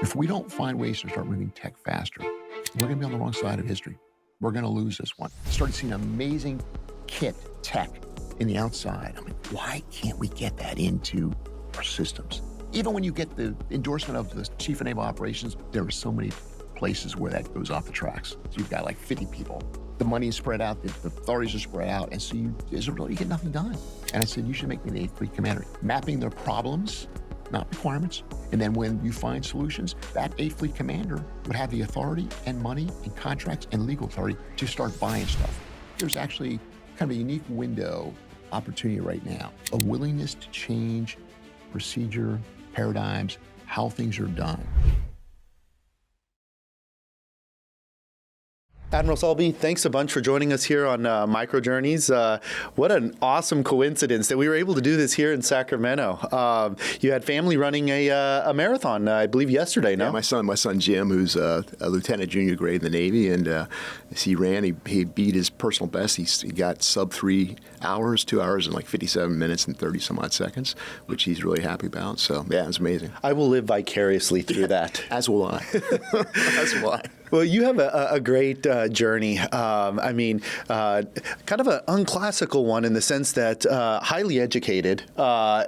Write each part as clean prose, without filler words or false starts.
If we don't find ways to start moving tech faster, we're going to be on the wrong side of history. We're going to lose this one. Started seeing amazing kit tech in the outside. I'm like, why can't we get that into our systems? Even when you get the endorsement of the chief of naval operations, there are so many places where that goes off the tracks. So you've got like 50 people. The money is spread out, the authorities are spread out, and so you get nothing done. And I said, you should make me the 8th Fleet Commander. Mapping their problems, not requirements. And then when you find solutions, that 8th Fleet Commander would have the authority and money and contracts and legal authority to start buying stuff. There's actually kind of a unique window opportunity right now, a willingness to change procedure, paradigms, how things are done. Admiral Selby, thanks a bunch for joining us here on Micro Journeys. What an awesome coincidence that we were able to do this here in Sacramento. You had family running a marathon, I believe, yesterday, no? Yeah, my son Jim, who's a lieutenant junior grade in the Navy, and as he ran, he beat his personal best. He got sub 3 hours, 2 hours and like 57 minutes and 30 some odd seconds, which he's really happy about. So yeah, it's amazing. I will live vicariously through that. As will I. As will I. Well, you have a great journey. Kind of an unclassical one in the sense that highly educated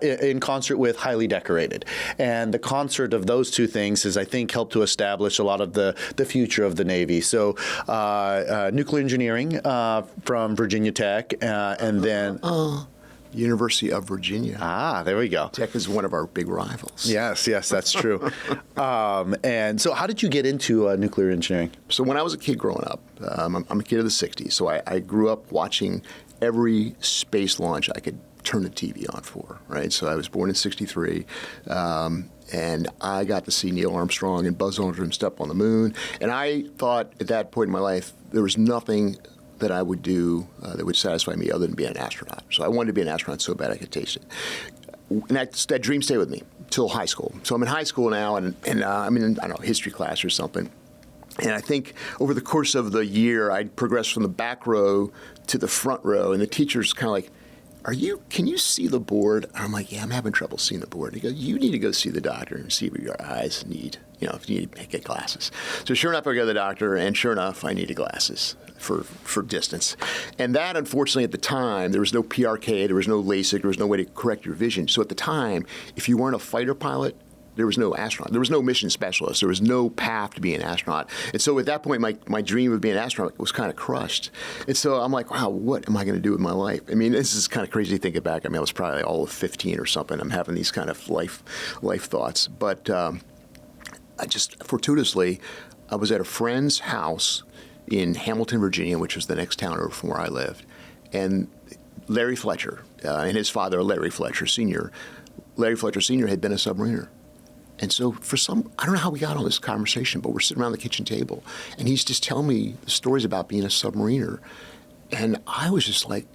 in concert with highly decorated. And the concert of those two things has, I think, helped to establish a lot of the future of the Navy. So nuclear engineering from Virginia Tech, and then... University of Virginia. Ah, there we go. Tech is one of our big rivals. Yes, that's true. And so how did you get into nuclear engineering? So when I was a kid growing up, I'm a kid of the 60s, so I grew up watching every space launch I could turn the TV on for, right? So I was born in 63, and I got to see Neil Armstrong and Buzz Aldrin step on the moon, and I thought at that point in my life there was nothing that I would do that would satisfy me other than being an astronaut. So I wanted to be an astronaut so bad I could taste it. And that dream stayed with me till high school. So I'm in high school now, and I'm in, I don't know, history class or something. And I think over the course of the year, I progressed from the back row to the front row, and the teacher's kind of like, can you see the board? And I'm like, yeah, I'm having trouble seeing the board. And he goes, you need to go see the doctor and see what your eyes need, if you need to get glasses. So sure enough, I go to the doctor, and sure enough, I needed glasses for distance. And that, unfortunately, at the time, there was no PRK, there was no LASIK, there was no way to correct your vision. So at the time, if you weren't a fighter pilot, there was no astronaut. There was no mission specialist. There was no path to be an astronaut. And so at that point, my dream of being an astronaut was kind of crushed. And so I'm like, wow, what am I going to do with my life? I mean, this is kind of crazy to think back. I mean, I was probably all of 15 or something. I'm having these kind of life thoughts. But I just, fortuitously, I was at a friend's house in Hamilton, Virginia, which was the next town over from where I lived. And Larry Fletcher and his father, Larry Fletcher Sr., had been a submariner. And so I don't know how we got on this conversation, but we're sitting around the kitchen table, and he's just telling me stories about being a submariner. And I was just like,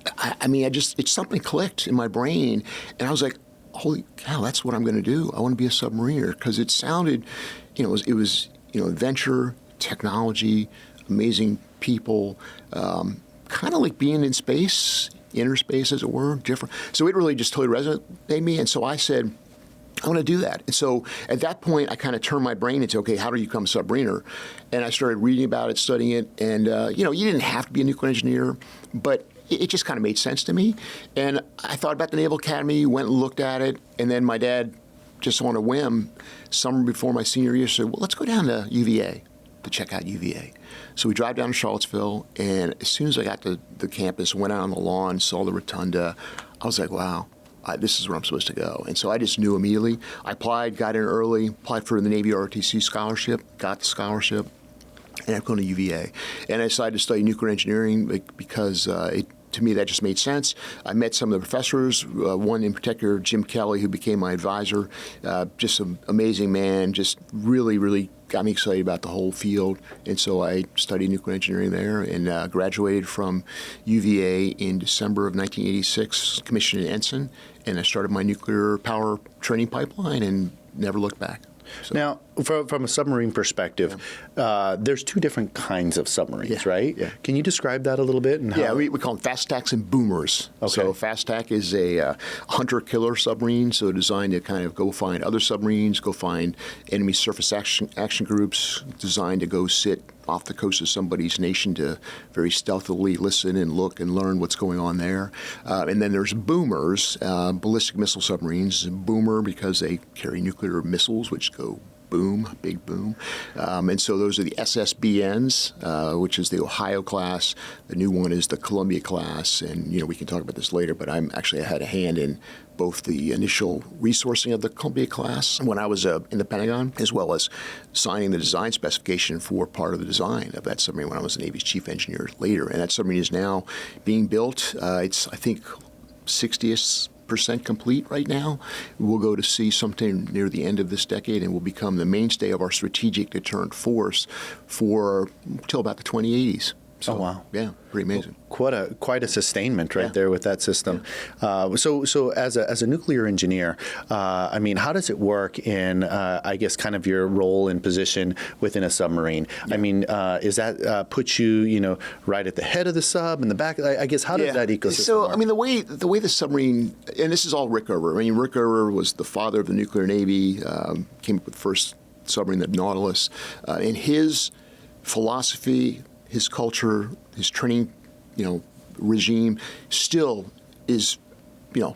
it's something clicked in my brain, and I was like, holy cow, that's what I'm going to do. I want to be a submariner, because it sounded, it was adventure, technology, amazing people, kind of like being in space, inner space, as it were, different. So it really just totally resonated with me, and so I said, I want to do that. And so at that point, I kind of turned my brain into, okay, how do you become a submariner? And I started reading about it, studying it, and you didn't have to be a nuclear engineer, but it just kind of made sense to me. And I thought about the Naval Academy, went and looked at it, and then my dad, just on a whim, summer before my senior year, said, well, let's go down to UVA to check out UVA. So we drive down to Charlottesville, and as soon as I got to the campus, went out on the lawn, saw the rotunda, I was like, wow, this is where I'm supposed to go. And so I just knew immediately. I applied, got in early, applied for the Navy ROTC scholarship, got the scholarship, and I'm going to UVA. And I decided to study nuclear engineering because to me, that just made sense. I met some of the professors, one in particular, Jim Kelly, who became my advisor, just an amazing man, just really, really got me excited about the whole field. And so I studied nuclear engineering there and graduated from UVA in December of 1986, commissioned an ensign, and I started my nuclear power training pipeline and never looked back. So. Now, from a submarine perspective, there's two different kinds of submarines, right? Yeah. Can you describe that a little bit? And Yeah, how? we call them fast tacks and boomers. Okay. So fast tack is a hunter-killer submarine, so designed to kind of go find other submarines, go find enemy surface action groups, designed to go sit off the coast of somebody's nation to very stealthily listen and look and learn what's going on there. And then there's boomers, ballistic missile submarines. Boomer because they carry nuclear missiles, which go boom, big boom. And so those are the SSBNs, which is the Ohio class. The new one is the Columbia class. And, we can talk about this later, but I had a hand in both the initial resourcing of the Columbia class when I was in the Pentagon, as well as signing the design specification for part of the design of that submarine when I was the Navy's chief engineer later. And that submarine is now being built. It's, I think, 60% complete right now. We'll go to sea sometime near the end of this decade and will become the mainstay of our strategic deterrent force till about the 2080s. So, oh, wow. Yeah, pretty amazing. Quite a sustainment right there with that system. Yeah. So as a nuclear engineer, how does it work in, I guess, kind of your role and position within a submarine? Yeah. Is that put you, right at the head of the sub, in the back? I guess, how does that ecosystem work? The way the submarine, and this is all Rick Erber. Rick Erber was the father of the nuclear Navy, came up with the first submarine, the Nautilus, and his philosophy, his culture, his training, regime still is,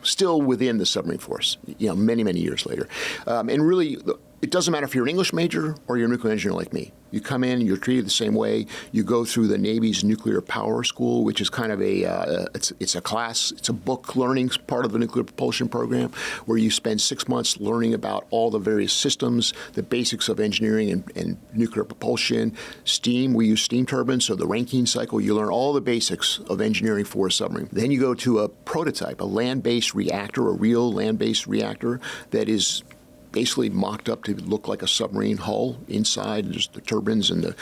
still within the submarine force, many, many years later. And really, it doesn't matter if you're an English major or you're a nuclear engineer like me. You come in, you're treated the same way. You go through the Navy's nuclear power school, which is kind of it's a class, it's a book learning part of the nuclear propulsion program, where you spend 6 months learning about all the various systems, the basics of engineering and nuclear propulsion, steam. We use steam turbines, so the Rankine cycle. You learn all the basics of engineering for a submarine. Then you go to a prototype, a land-based reactor, a real land-based reactor that is basically mocked up to look like a submarine hull inside. There's the turbines and the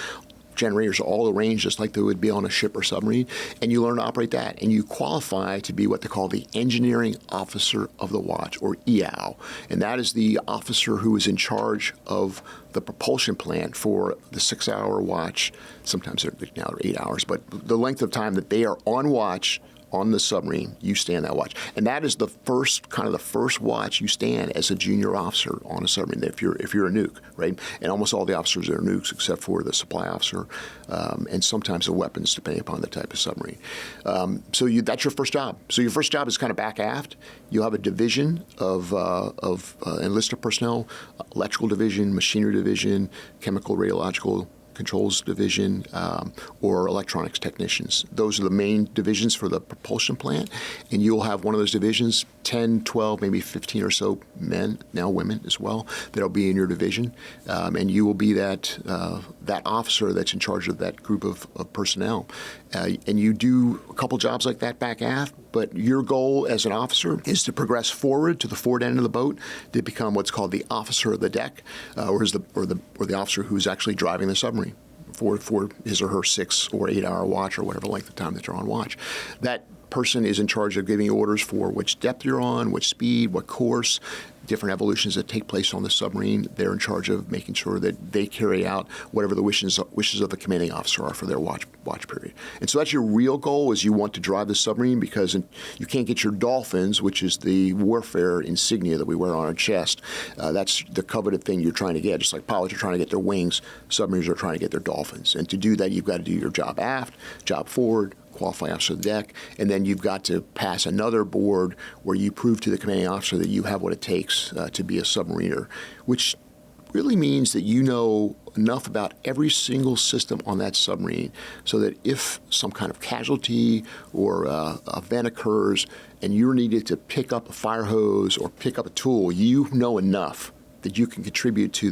generators are all arranged just like they would be on a ship or submarine, and you learn to operate that, and you qualify to be what they call the Engineering Officer of the Watch, or EOW, and that is the officer who is in charge of the propulsion plant for the 6-hour watch. Sometimes they're 8 hours, but the length of time that they are on watch on the submarine, you stand that watch. And that is the first watch you stand as a junior officer on a submarine, if you're a nuke, right? And almost all the officers are nukes except for the supply officer, and sometimes the weapons, depending upon the type of submarine. So that's your first job. So your first job is kind of back aft. You'll have a division of enlisted personnel, electrical division, machinery division, chemical radiological controls division, or electronics technicians. Those are the main divisions for the propulsion plant, and you'll have one of those divisions, 10, 12, maybe 15 or so men, now women as well, that'll be in your division, and you will be that officer that's in charge of that group of personnel. And you do a couple jobs like that back aft, but your goal as an officer is to progress forward to the forward end of the boat to become what's called the officer of the deck, or the officer who's actually driving the submarine for his or her 6 or 8 hour watch or whatever length of time that they're on watch. That person is in charge of giving orders for which depth you're on, which speed, what course, different evolutions that take place on the submarine. They're in charge of making sure that they carry out whatever the wishes of the commanding officer are for their watch period. And so that's your real goal, is you want to drive the submarine, because you can't get your dolphins, which is the warfare insignia that we wear on our chest. That's the coveted thing you're trying to get. Just like pilots are trying to get their wings, submarines are trying to get their dolphins. And to do that, you've got to do your job aft, job forward, qualify officer of the deck, and then you've got to pass another board where you prove to the commanding officer that you have what it takes to be a submariner, which really means that you know enough about every single system on that submarine so that if some kind of casualty or event occurs and you're needed to pick up a fire hose or pick up a tool, you know enough that you can contribute to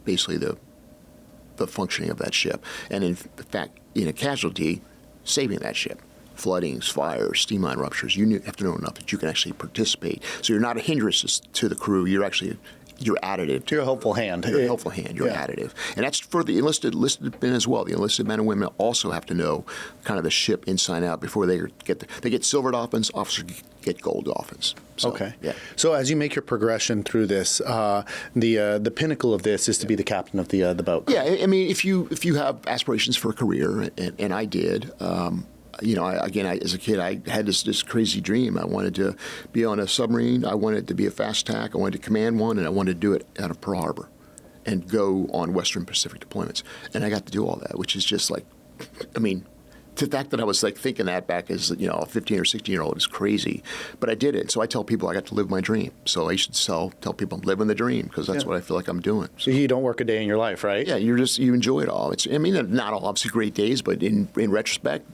basically the functioning of that ship. And in fact, in a casualty, saving that ship. Floodings, fires, steam line ruptures, you have to know enough that you can actually participate. So you're not a hindrance to the crew, you're actually you're additive. You're a helpful hand. You're a helpful hand. You're additive. And that's for the enlisted men as well. The enlisted men and women also have to know kind of the ship inside out before they get silver dolphins, officers get gold dolphins. So, okay. Yeah. So as you make your progression through this, the pinnacle of this is to be the captain of the boat. Yeah, I mean, if you have aspirations for a career, and I did, as a kid, I had this crazy dream. I wanted to be on a submarine. I wanted to be a fast tack. I wanted to command one, and I wanted to do it out of Pearl Harbor and go on Western Pacific deployments. And I got to do all that, which is just like, I mean, the fact that I was like thinking that back as a 15 or 16-year-old is crazy, but I did it. So I tell people I got to live my dream. So I should tell people I'm living the dream because that's what I feel like I'm doing. So you don't work a day in your life, right? Yeah, you enjoy it all. Not all obviously great days, but in retrospect,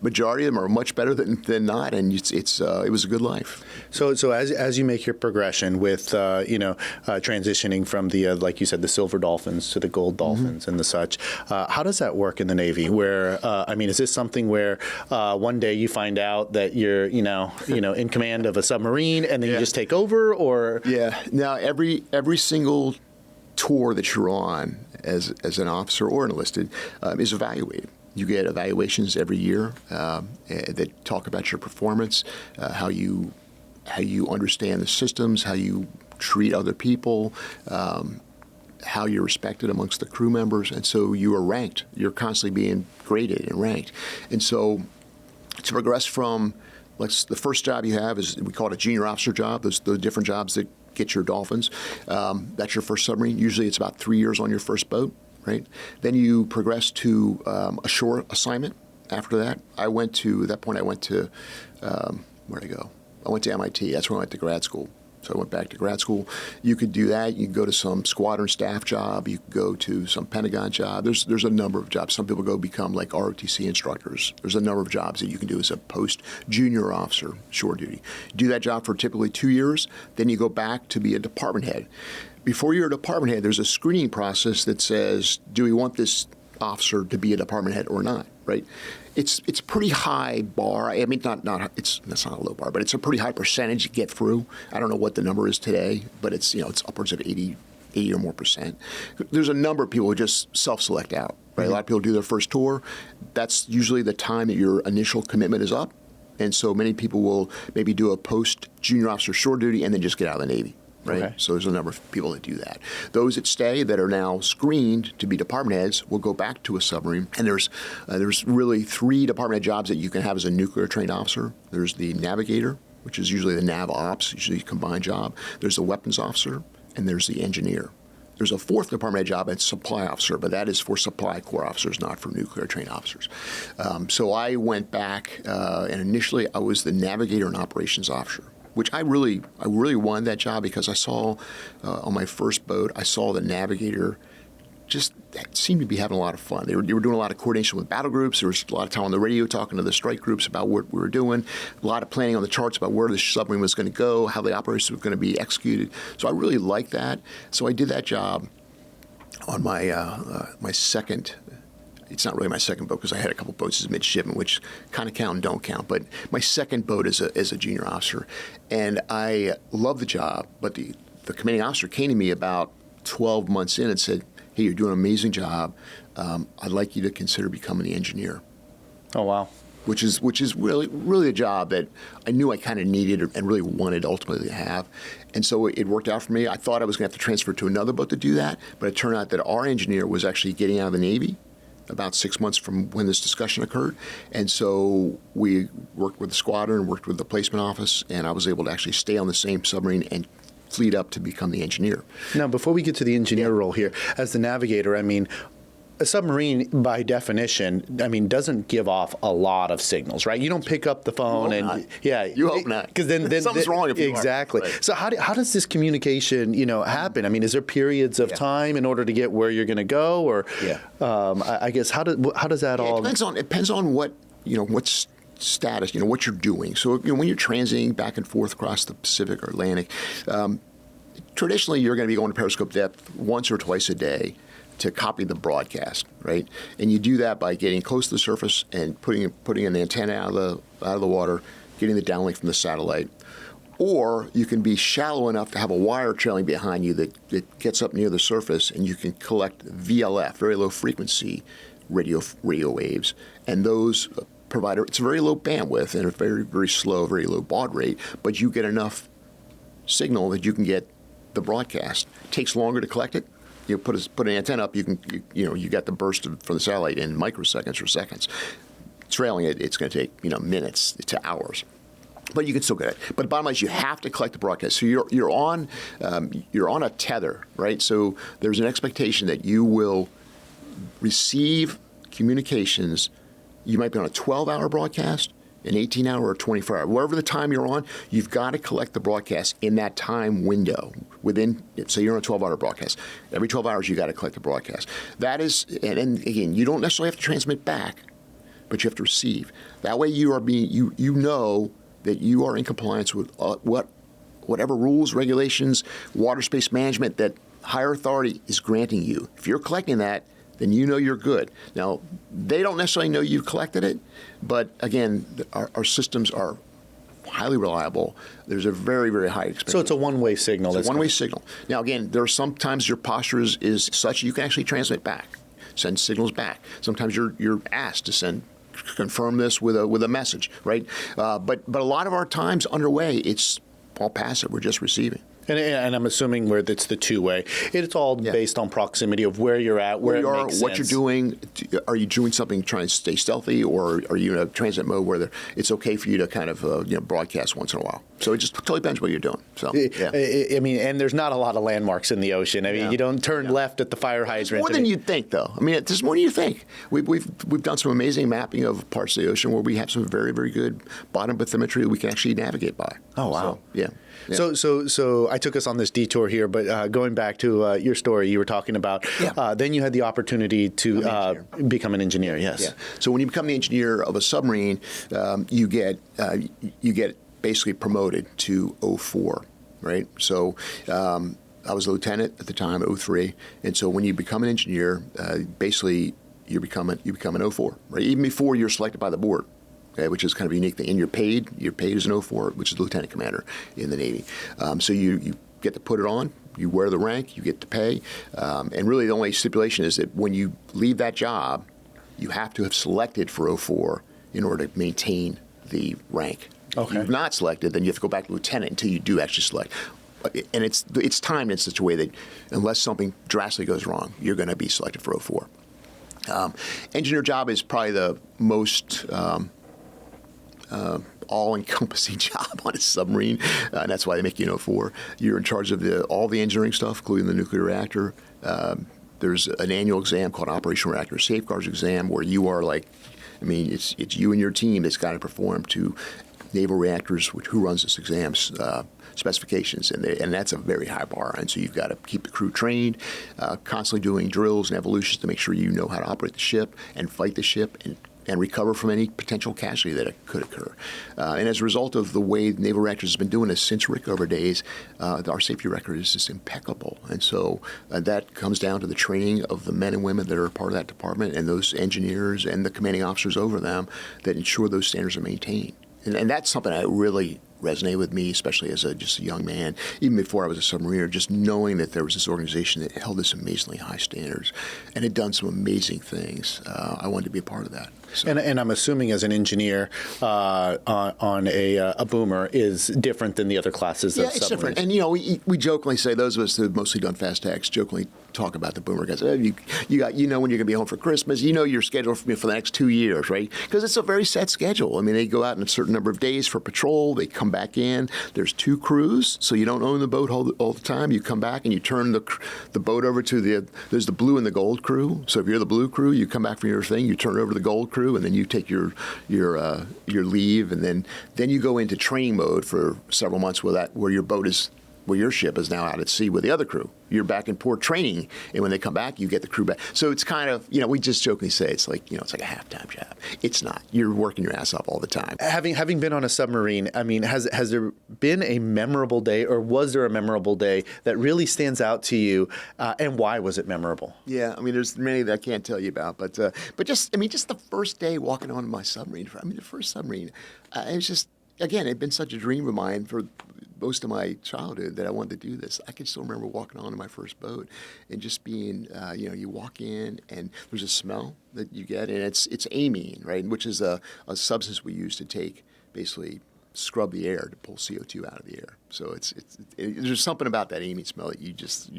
majority of them are much better than not, and it was a good life. So as you make your progression with transitioning from the like you said, the silver dolphins to the gold dolphins and the such, how does that work in the Navy? Where is this something where one day you find out that you're in command of a submarine and then you just take over, or Now every single tour that you're on as an officer or enlisted is evaluated. You get evaluations every year that talk about your performance, how you understand the systems, how you treat other people, how you're respected amongst the crew members, and so you are ranked. You're constantly being graded and ranked. And so to progress from, the first job you have is, we call it a junior officer job. Those the different jobs that get your dolphins. That's your first submarine. Usually it's about 3 years on your first boat, right? Then you progress to a shore assignment. After that, where'd I go? I went to MIT. That's where I went to grad school. So I went back to grad school. You could do that. You could go to some squadron staff job. You could go to some Pentagon job. There's a number of jobs. Some people go become like ROTC instructors. There's a number of jobs that you can do as a post-junior officer, shore duty. You do that job for typically 2 years. Then you go back to be a department head. Before you're a department head, there's a screening process that says, do we want this officer to be a department head or not, right? It's a pretty high bar. I mean, that's not a low bar, but it's a pretty high percentage you get through. I don't know what the number is today, but it's upwards of 80 or more percent. There's a number of people who just self-select out, right? A lot of people do their first tour. That's usually the time that your initial commitment is up, and so many people will maybe do a post-junior officer shore duty and then just get out of the Navy. Right? Okay. So there's a number of people that do that. Those that stay that are now screened to be department heads will go back to a submarine. And there's really 3 department head jobs that you can have as a nuclear trained officer. There's the navigator, which is usually the nav ops, usually a combined job. There's the weapons officer, and there's the engineer. There's a 4th department head job, it's supply officer, but that is for supply corps officers, not for nuclear trained officers. So I went back, and initially I was the navigator and operations officer, which I really wanted that job because I saw on my first boat, I saw the navigator just seemed to be having a lot of fun. They were doing a lot of coordination with battle groups. There was a lot of time on the radio talking to the strike groups about what we were doing, a lot of planning on the charts about where the submarine was going to go, how the operation was going to be executed. So I really liked that. So I did that job on my second. It's not really my second boat because I had a couple boats as midshipman, which kind of count and don't count. But my second boat as a junior officer, and I loved the job. But the commanding officer came to me about 12 months in and said, "Hey, you're doing an amazing job. I'd like you to consider becoming the engineer." Oh wow! Which is really a job that I knew I kind of needed and really wanted ultimately to have. And so it worked out for me. I thought I was going to have to transfer to another boat to do that, but it turned out that our engineer was actually getting out of the Navy about 6 months from when this discussion occurred. And so we worked with the squadron, worked with the placement office, and I was able to actually stay on the same submarine and fleet up to become the engineer. Now, before we get to the engineer role here, as the navigator, I mean, a submarine, by definition, doesn't give off a lot of signals, right? You don't pick up the phone you hope not, because then something's wrong if you exactly. are. Right. So how does this communication happen? I mean, is there periods of time in order to get where you're going to go, or I guess how does that all? It depends on what what's status, what you're doing. So when you're transiting back and forth across the Pacific or Atlantic, traditionally you're going to be going to periscope depth once or twice a day to copy the broadcast, right? And you do that by getting close to the surface and putting an antenna out of the water, getting the downlink from the satellite. Or you can be shallow enough to have a wire trailing behind you that gets up near the surface, and you can collect VLF, very low frequency radio waves, and those provide it's a very low bandwidth and a very, very slow, very low baud rate, but you get enough signal that you can get the broadcast. It takes longer to collect it. You put an antenna up, you get the burst from the satellite in microseconds or seconds. Trailing it, it's going to take minutes to hours. But you can still get it. But the bottom line is you have to collect the broadcast. So you're on a tether, right? So there's an expectation that you will receive communications. You might be on a 12-hour broadcast, an 18-hour, or 24-hour. Whatever the time you're on, you've got to collect the broadcast in that time window. Say you're on a 12-hour broadcast. Every 12 hours, you got to collect the broadcast. That is, and again, you don't necessarily have to transmit back, but you have to receive. That way, you know that you are in compliance with whatever rules, regulations, water space management that higher authority is granting you. If you're collecting that, then you know you're good. Now, they don't necessarily know you've collected it, but again, our systems are highly reliable. There's a very, very high expectation. So it's a one-way signal. It's a one-way signal. Now, again, there are sometimes your posture is such you can actually transmit back, send signals back. Sometimes you're asked to confirm this with a message, right? But a lot of our times underway, it's all passive. We're just receiving. And I'm assuming where it's the two-way. It's all based on proximity of where you're at, where it makes sense. What you're doing. Are you doing something trying to stay stealthy, or are you in a transit mode where it's okay for you to kind of broadcast once in a while? So it just totally depends what you're doing. So I mean, and there's not a lot of landmarks in the ocean. I mean, you don't turn left at the fire hydrant. More than you'd think, though. I mean, there's more than you think. We've done some amazing mapping of parts of the ocean where we have some very, very good bottom bathymetry that we can actually navigate by. Oh, wow. So, yeah. So I took us on this detour here, but going back to your story, you were talking about then you had the opportunity to become an engineer. Yes. Yeah. So when you become the engineer of a submarine, you get basically promoted to 04, right? So I was a lieutenant at the time, 03, and so when you become an engineer, basically you become an 04, right? Even before you're selected by the board. Okay, which is kind of a unique thing. And you're paid as an 04, which is lieutenant commander in the Navy. So you get to put it on, you wear the rank, you get to pay. And really the only stipulation is that when you leave that job, you have to have selected for 04 in order to maintain the rank. Okay. If you've not selected, then you have to go back to lieutenant until you do actually select. And it's timed in such a way that unless something drastically goes wrong, you're going to be selected for 04. Engineer job is probably the most all-encompassing job on a submarine, and that's why they make you an 04. You're in charge of all the engineering stuff, including the nuclear reactor. There's an annual exam called Operational Reactor Safeguards Exam, where you are it's you and your team that's got to perform to naval reactors, who runs this exam's specifications, and that's a very high bar. And so you've got to keep the crew trained, constantly doing drills and evolutions to make sure you know how to operate the ship and fight the ship and recover from any potential casualty that could occur. And as a result of the way naval reactors have been doing this since Rickover days, our safety record is just impeccable. And so that comes down to the training of the men and women that are part of that department and those engineers and the commanding officers over them that ensure those standards are maintained. And that's something that really resonated with me, especially as just a young man, even before I was a submariner, just knowing that there was this organization that held this amazingly high standards and had done some amazing things. I wanted to be a part of that. So. And I'm assuming as an engineer on a boomer is different than the other classes of submarines. Yeah, it's different. And, we jokingly say, those of us who have mostly done fast tags, jokingly talk about the boomer guys. You know when you're going to be home for Christmas. You know your schedule for the next 2 years, right? Because it's a very set schedule. I mean, they go out in a certain number of days for patrol. They come back in. There's 2 crews, so you don't own the boat all the time. You come back and you turn the boat over to there's the blue and the gold crew. So if you're the blue crew, you come back from your thing, you turn it over to the gold crew, and then you take your leave, and then you go into training mode for several months where your ship is now out at sea with the other crew. You're back in port training, and when they come back, you get the crew back. So it's kind of, we just jokingly say it's like a halftime job. It's not. You're working your ass off all the time. Having been on a submarine, I mean, has there been a memorable day, or was there a memorable day that really stands out to you, and why was it memorable? Yeah, I mean, there's many that I can't tell you about, but just the first day walking on my submarine. I mean, the first submarine, it was just. again, it'd been such a dream of mine for most of my childhood that I wanted to do this. I can still remember walking onto my first boat and just being, you walk in and there's a smell that you get, and it's amine, right, which is a substance we use to take, basically scrub the air to pull CO2 out of the air. So there's something about that amine smell that you just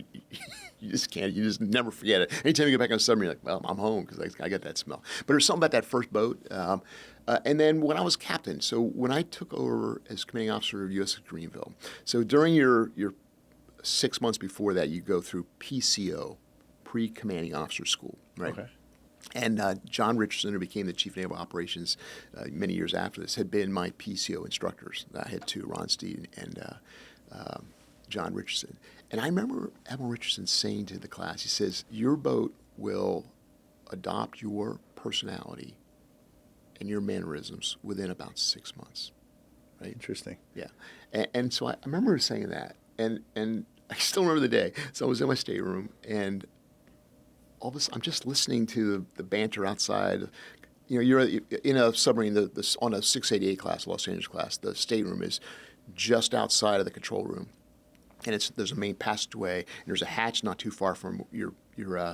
never forget it. Anytime you get back on a submarine, you're like, well, I'm home because I get that smell. But there's something about that first boat. And then when I was captain, so when I took over as commanding officer of USS Greenville, so during your 6 months before that, you go through PCO, pre-commanding officer school, right? Okay. And John Richardson, who became the chief of naval operations many years after this, had been my PCO instructors. I had two, Ron Steed and John Richardson. And I remember Admiral Richardson saying to the class, he says, your boat will adopt your personality and your mannerisms within about 6 months. Right? Interesting. Yeah. And so I remember saying that. And I still remember the day. So I was in my stateroom, and all this, I'm just listening to the banter outside. You're in a submarine on a 688 class, Los Angeles class. The stateroom is just outside of the control room, and there's a main passageway. And there's a hatch not too far from your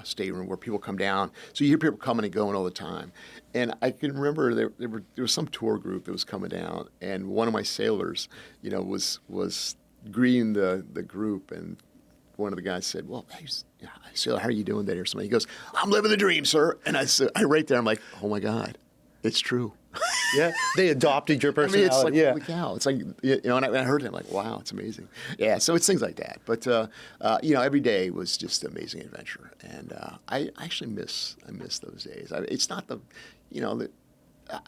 stateroom where people come down. So you hear people coming and going all the time. And I can remember there was some tour group that was coming down, and one of my sailors, was greeting the group, and one of the guys said, well, hey, sailor, how are you doing today? Or something. He goes, I'm living the dream, sir. And I said, right there, I'm like, oh my God, it's true. Yeah, they adopted your personality. It's like, holy cow. It's like, and I heard him, like, wow, it's amazing. Yeah, so it's things like that. But, every day was just an amazing adventure. And I actually miss those days. It's not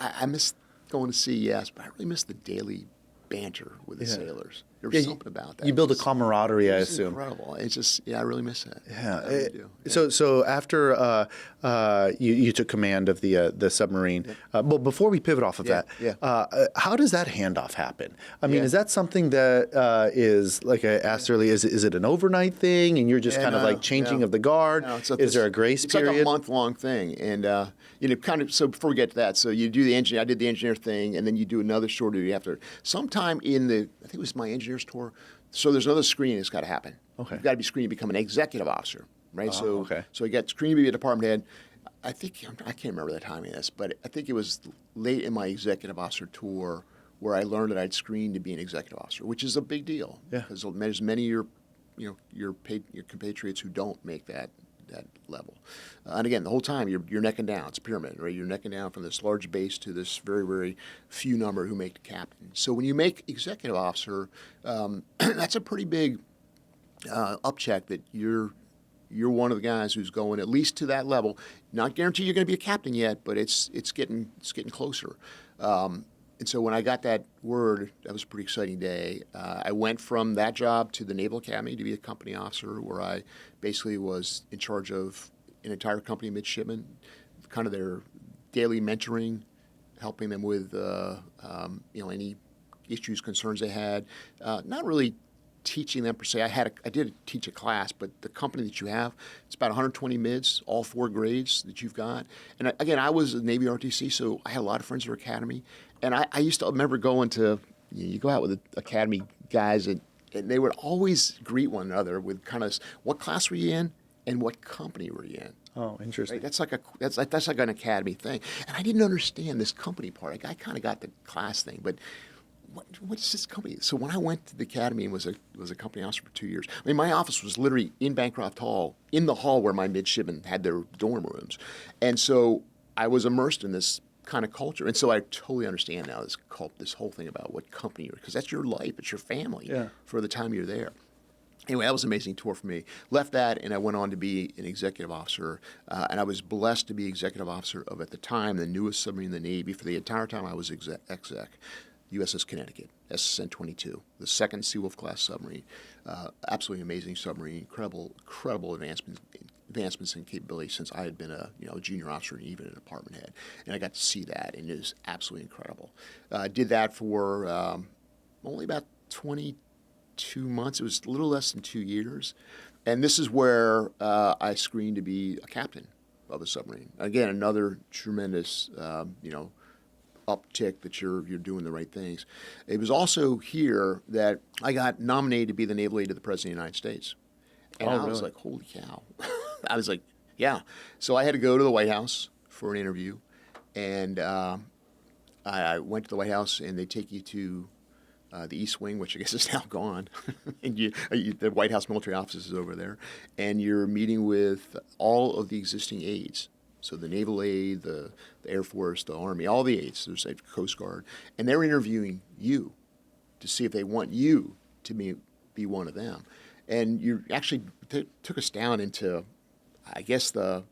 I miss going to sea, yes, but I really miss the daily banter with the sailors. There was something about that. You build a camaraderie, I it's assume. Incredible. It's just, I really miss that. Yeah. I really do. So after you took command of the submarine, well, before we pivot off of that, how does that handoff happen? I mean, is that something that is, like I asked earlier, is it an overnight thing, and you're just kind of like changing of the guard? No, is there a grace period? It's like a month-long thing, and kind of. So before we get to that, so you do the engineer. I did the engineer thing, and then you do another short duty after. Sometime in I think it was my engineer's tour. So there's another screening that's got to happen. Okay. You've got to be screened to become an executive officer, right? So you get screened to be a department head. I can't remember the timing of this, but I think it was late in my executive officer tour where I learned that I'd screened to be an executive officer, which is a big deal. Yeah. Because there's many of your compatriots who don't make that level. And again, the whole time you're necking down. It's a pyramid, right? You're necking down from this large base to this very, very few number who make the captain. So when you make executive officer, that's a pretty big upcheck that you're one of the guys who's going at least to that level. Not guarantee you're going to be a captain yet, but it's getting closer. And so when I got that word, that was a pretty exciting day. I went from that job to the Naval Academy to be a company officer, where I basically was in charge of an entire company of midshipmen, kind of their daily mentoring, helping them with any issues, concerns they had. Not really teaching them per se. I did teach a class, but the company that you have, it's about 120 mids, all 4 grades that you've got. And again, I was a Navy RTC, so I had a lot of friends at our academy. And I used to remember going to, you go out with the academy guys, and they would always greet one another with kind of, what class were you in and what company were you in? Oh, interesting. Right? That's like an academy thing. And I didn't understand this company part. I kind of got the class thing, but what is this company? So when I went to the academy and was a company officer for 2 years, I mean, my office was literally in Bancroft Hall, in the hall where my midshipmen had their dorm rooms. And so I was immersed in this kind of culture. And so I totally understand now this whole thing about what company you're, because that's your life, it's your family for the time you're there. Anyway, that was an amazing tour for me. Left that, and I went on to be an executive officer. And I was blessed to be executive officer of, at the time, the newest submarine in the Navy. For the entire time I was exec, USS Connecticut, SSN-22, the second Seawolf class submarine. Absolutely amazing submarine, incredible advancements in capability since I had been a junior officer and even a department head. And I got to see that, and it was absolutely incredible. Did that for only about 22 months. It was a little less than 2 years. And this is where I screened to be a captain of a submarine. Again, another tremendous, uptick that you're doing the right things. It was also here that I got nominated to be the naval aide to the President of the United States. And I was like, holy cow. I was like, yeah. So I had to go to the White House for an interview. And I went to the White House, and they take you to the East Wing, which I guess is now gone. And the White House military office is over there. And you're meeting with all of the existing aides. So the naval aide, the Air Force, the Army, all the aides, there's a Coast Guard. And they're interviewing you to see if they want you to be one of them. And you actually took us down into, I guess I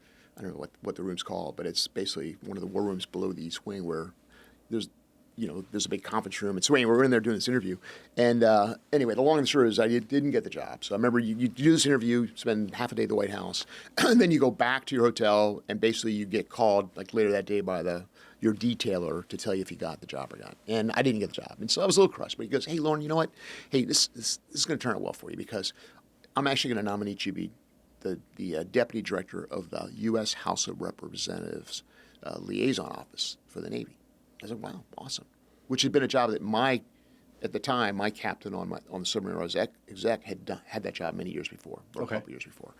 don't know what the room's called, but it's basically one of the war rooms below the East Wing where there's a big conference room. And so anyway, we're in there doing this interview. And anyway, the long and short is I didn't get the job. So I remember you do this interview, spend half a day at the White House, and then you go back to your hotel, and basically you get called like later that day by your detailer to tell you if you got the job or not. And I didn't get the job. And so I was a little crushed. But he goes, hey, Lorin, you know what? Hey, this is going to turn out well for you because I'm actually going to nominate you to be the deputy director of the U.S. House of Representatives liaison office for the Navy. I was like, wow, awesome. Which had been a job that at the time, my captain on the submarine I was exec had that job many years before, or a couple years before.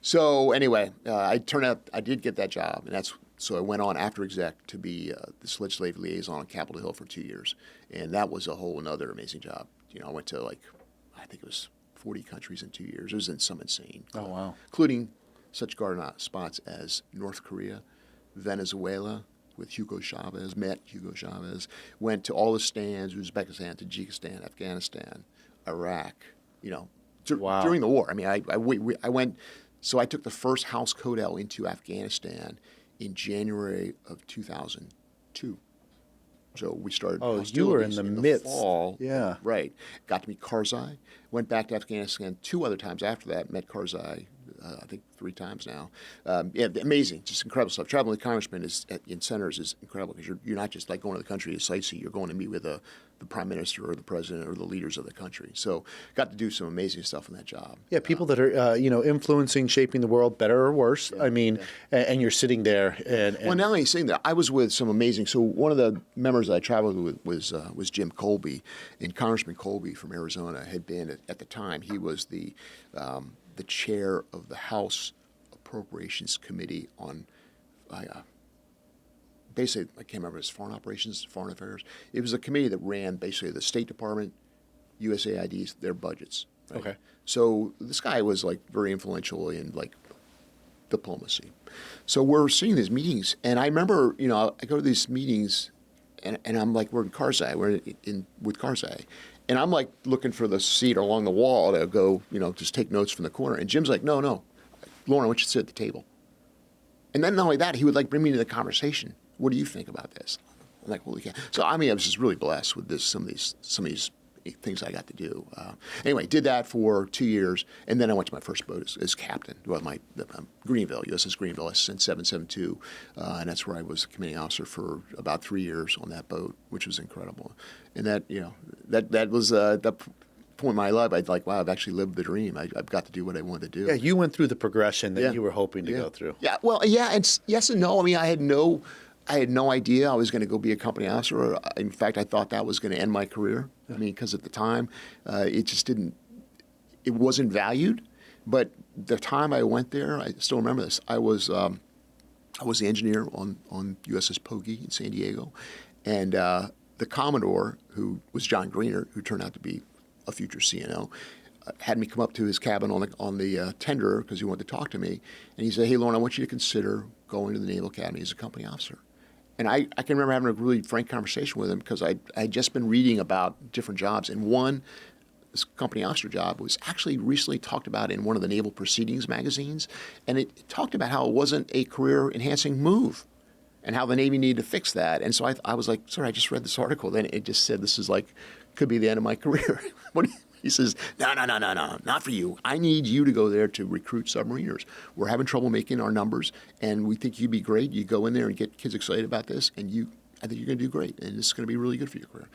So anyway, I did get that job, and so I went on after exec to be this legislative liaison on Capitol Hill for 2 years, and that was a whole another amazing job. I went to I think it was 40 countries in 2 years. It was some insane. Oh wow! Including such garden spots as North Korea, Venezuela. With met Hugo Chavez, went to all the stands, Uzbekistan, Tajikistan, Afghanistan, Iraq, during the war. I mean, I went, so I took the first House Codel into Afghanistan in January of 2002. So we started. Oh, you were in the midst. Fall. Yeah. Right. Got to meet Karzai. Went back to Afghanistan 2 other times after that. Met Karzai, I think 3 times now. Amazing. Just incredible stuff. Traveling with congressmen in centers is incredible because you're not just like going to the country to sightsee. You're going to meet with the prime minister or the president or the leaders of the country. So got to do some amazing stuff in that job. Yeah, people that are influencing, shaping the world, better or worse. Yeah, I mean, and you're sitting there. And well, not only sitting there, I was with some amazing. So one of the members I traveled with was Jim Colby, and Congressman Colby from Arizona had been at the time. He was the chair of the House Appropriations Committee on. Basically, I can't remember, it's foreign operations, foreign affairs. It was a committee that ran basically the State Department, USAID's, their budgets. Right? Okay. So this guy was very influential in diplomacy. So we're seeing these meetings, and I remember, I go to these meetings, and I'm we're in Karzai, with Karzai, and I'm looking for the seat along the wall to go, just take notes from the corner. And Jim's like, no, Lorin, I want you to sit at the table. And then not only that, he would bring me into the conversation. What do you think about this? I'm like, holy cow. So I was just really blessed with some of these things I got to do. Anyway, did that for 2 years, and then I went to my first boat as captain. Well, Greenville, USS Greenville, SN 772, and that's where I was the commanding officer for about 3 years on that boat, which was incredible. And that was that point in my life. I'd wow, I've actually lived the dream. I've got to do what I wanted to do. Yeah, you went through the progression that you were hoping to go through. Yeah, well, yeah, and yes and no. I mean, I had no idea I was going to go be a company officer. In fact, I thought that was going to end my career. I mean, because at the time, it just didn't. It wasn't valued. But the time I went there, I still remember this. I was the engineer on USS Poggi in San Diego, and the Commodore, who was John Greener, who turned out to be a future CNO, had me come up to his cabin on the tender because he wanted to talk to me, and he said, "Hey, Lorin, I want you to consider going to the Naval Academy as a company officer." And I can remember having a really frank conversation with him because I had just been reading about different jobs, and this company officer job was actually recently talked about in one of the Naval Proceedings magazines, and it talked about how it wasn't a career-enhancing move and how the Navy needed to fix that. And so I was like, "Sir, I just read this article." Then it just said this is could be the end of my career. He says, no, not for you. I need you to go there to recruit submariners. We're having trouble making our numbers, and we think you'd be great. You go in there and get kids excited about this, and I think you're going to do great, and this is going to be really good for your career.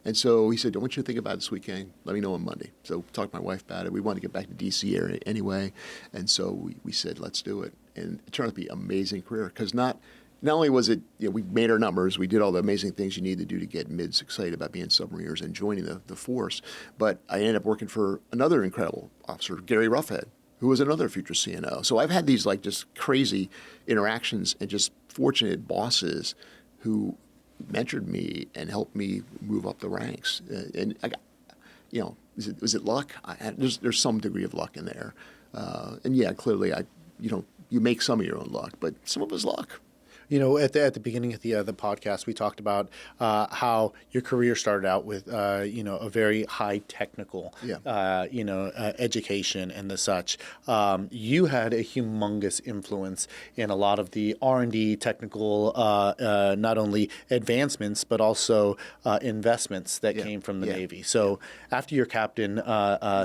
And so he said, I want you to think about it this weekend. Let me know on Monday. So talked to my wife about it. We wanted to get back to D.C. area anyway, and so we said, let's do it. And it turned out to be an amazing career because not not only was it, we made our numbers, we did all the amazing things you need to do to get mids excited about being submariners and joining the force, but I ended up working for another incredible officer, Gary Roughhead, who was another future CNO. So I've had these like just crazy interactions and just fortunate bosses who mentored me and helped me move up the ranks. And I got, was it luck? There's some degree of luck in there. And yeah, clearly you make some of your own luck, but some of it's luck. At the beginning of the podcast, we talked about how your career started out with a very high technical education and the such. You had a humongous influence in a lot of the R&D technical not only advancements but also investments that came from the Navy. So after your captain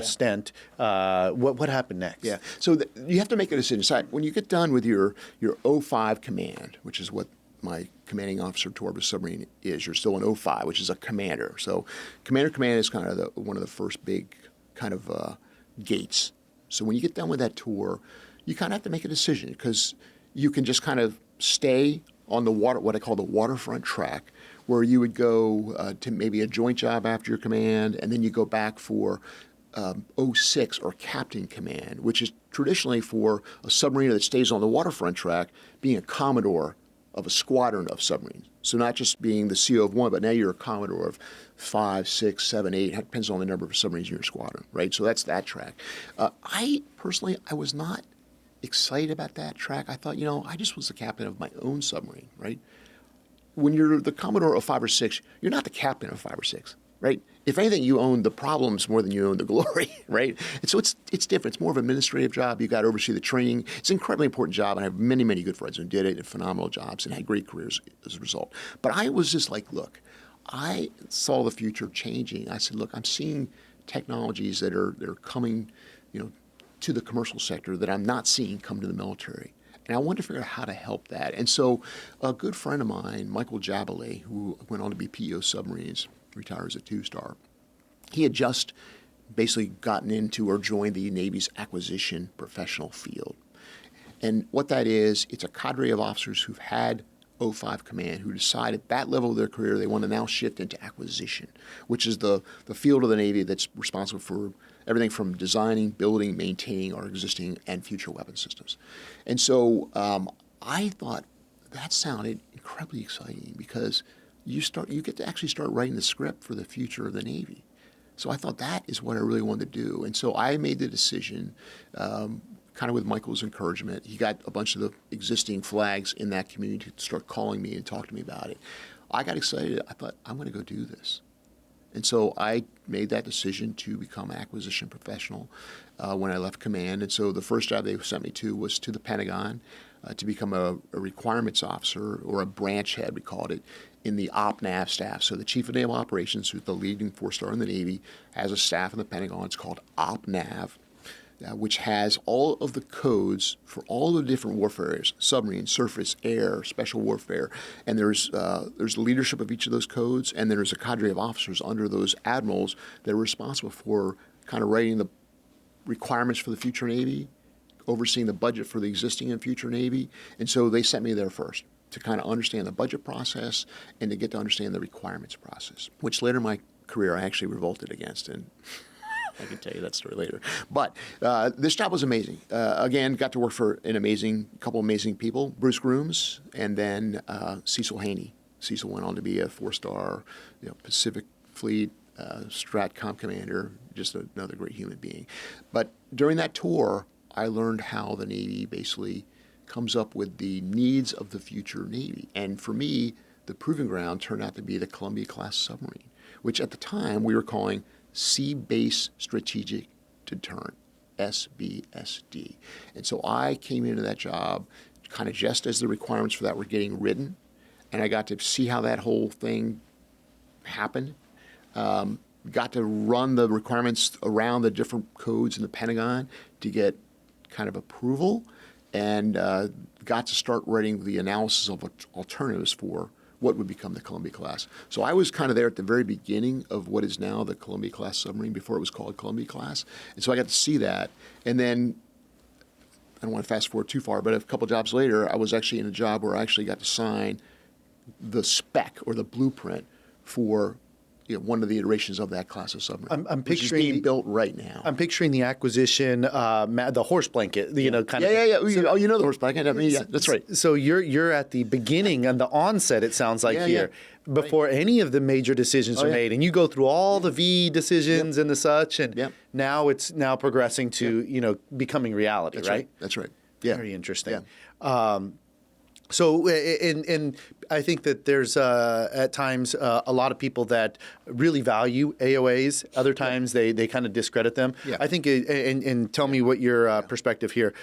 stint, what happened next? Yeah, so you have to make a decision. So when you get done with your O5 command, which is what my commanding officer toward a submarine is. You're still an O5, which is a commander. So commander command is kind of one of the first big kind of gates. So when you get done with that tour, you kind of have to make a decision because you can just kind of stay on the water, what I call the waterfront track, where you would go to maybe a joint job after your command, and then you go back for 06 or captain command, which is traditionally for a submariner that stays on the waterfront track, being a commodore of a squadron of submarines. So not just being the CO of one, but now you're a commodore of 5, 6, 7, 8. It depends on the number of submarines in your squadron, right? So that's that track. I personally was not excited about that track. I thought, I just was the captain of my own submarine, right? When you're the commodore of 5 or 6, you're not the captain of 5 or 6. Right? If anything, you own the problems more than you own the glory, right? And so it's different. It's more of an administrative job. You've got to oversee the training. It's an incredibly important job, and I have many, many good friends who did it and phenomenal jobs and had great careers as a result. But I was just like, look, I saw the future changing. I said, look, I'm seeing technologies that are coming, to the commercial sector that I'm not seeing come to the military. And I wanted to figure out how to help that. And so a good friend of mine, Michael Jabale, who went on to be PO Submarines, retires at 2-star. He had just basically gotten into or joined the Navy's acquisition professional field. And what that is, it's a cadre of officers who've had O5 command who decide at that level of their career they want to now shift into acquisition, which is the field of the Navy that's responsible for everything from designing, building, maintaining our existing and future weapon systems. And so I thought that sounded incredibly exciting because you get to actually start writing the script for the future of the Navy. So I thought that is what I really wanted to do. And so I made the decision, kind of with Michael's encouragement. He got a bunch of the existing flags in that community to start calling me and talk to me about it. I got excited. I thought, I'm going to go do this. And so I made that decision to become an acquisition professional when I left command. And so the first job they sent me to was to the Pentagon to become a requirements officer, or a branch head, we called it, in the OpNav staff. So the Chief of Naval Operations, who's the leading 4-star in the Navy, has a staff in the Pentagon. It's called OpNav, which has all of the codes for all the different warfare areas: submarine, surface, air, special warfare. And there's the leadership of each of those codes, and there's a cadre of officers under those admirals that are responsible for kind of writing the requirements for the future Navy, overseeing the budget for the existing and future Navy. And so they sent me there first to kind of understand the budget process and to get to understand the requirements process, which later in my career I actually revolted against, and I can tell you that story later. But this job was amazing. Again, got to work for a couple amazing people, Bruce Grooms and then Cecil Haney. Cecil went on to be a 4-star Pacific Fleet Stratcom commander, just another great human being. But during that tour, I learned how the Navy basically comes up with the needs of the future Navy. And for me, the proving ground turned out to be the Columbia-class submarine, which at the time we were calling Sea-Based Strategic Deterrent, SBSD. And so I came into that job kind of just as the requirements for that were getting written, and I got to see how that whole thing happened. Got to run the requirements around the different codes in the Pentagon to get kind of approval, and got to start writing the analysis of alternatives for what would become the Columbia-class. So I was kind of there at the very beginning of what is now the Columbia-class submarine, before it was called Columbia-class. And so I got to see that. And then don't want to fast forward too far, but a couple jobs later, I was actually in a job where I actually got to sign the spec or the blueprint for one of the iterations of that class of submarine. I'm which is picturing being built right now. I'm picturing the acquisition, the horse blanket, kind of. Yeah. Oh, you know the horse blanket. I mean, yeah, that's right. So you're at the beginning and the onset, it sounds like here, before any of the major decisions are made, and you go through all the V decisions and the such, and now it's progressing to becoming reality, That's right? That's right. Yeah. Very interesting. Yeah. So, and I think that there's at times a lot of people that really value AOAs. Other times they kind of discredit them. Yeah. I think, and tell me what your perspective here,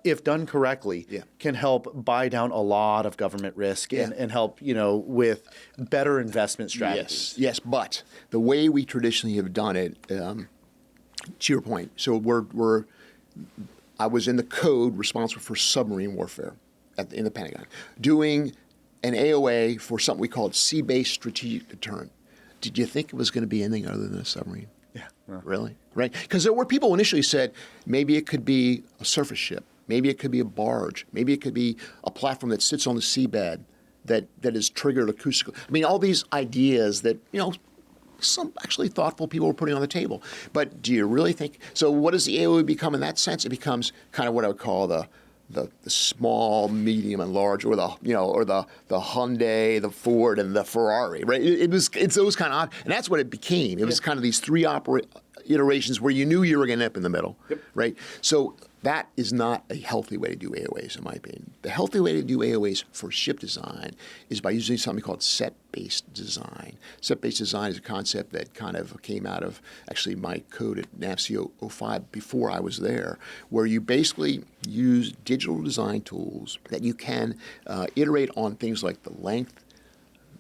if done correctly, can help buy down a lot of government risk and help, with better investment strategies. Yes, but the way we traditionally have done it, to your point, so I was in the code responsible for submarine warfare in the Pentagon, doing an AOA for something we called sea-based strategic deterrent. Did you think it was going to be anything other than a submarine? Yeah. Well. Really? Right? Because there were people who initially said maybe it could be a surface ship, maybe it could be a barge, maybe it could be a platform that sits on the seabed that is triggered acoustically. I mean, all these ideas that, some actually thoughtful people were putting on the table. But do you really think? So what does the AOA become in that sense? It becomes kind of what I would call the small, medium, and large, or the Hyundai, the Ford, and the Ferrari, right? It's those kind of, and that's what it became. It was kind of these three iterations where you knew you were going to end up in the middle, right? So that is not a healthy way to do AOAs, in my opinion. The healthy way to do AOAs for ship design is by using something called set-based design. Set-based design is a concept that kind of came out of actually my code at NAVSEA 05 before I was there, where you basically use digital design tools that you can iterate on things like the length,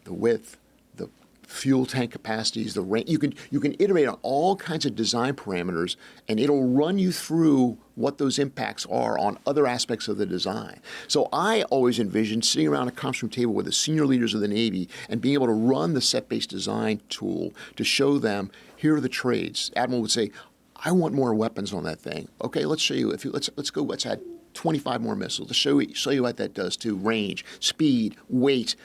the width, the fuel tank capacities, the range. You can iterate on all kinds of design parameters, and it'll run you through what those impacts are on other aspects of the design. So I always envisioned sitting around a conference room table with the senior leaders of the Navy and being able to run the set-based design tool to show them, here are the trades. Admiral would say, I want more weapons on that thing. Okay, let's show you. Let's add 25 more missiles to show you what that does to range, speed, weight,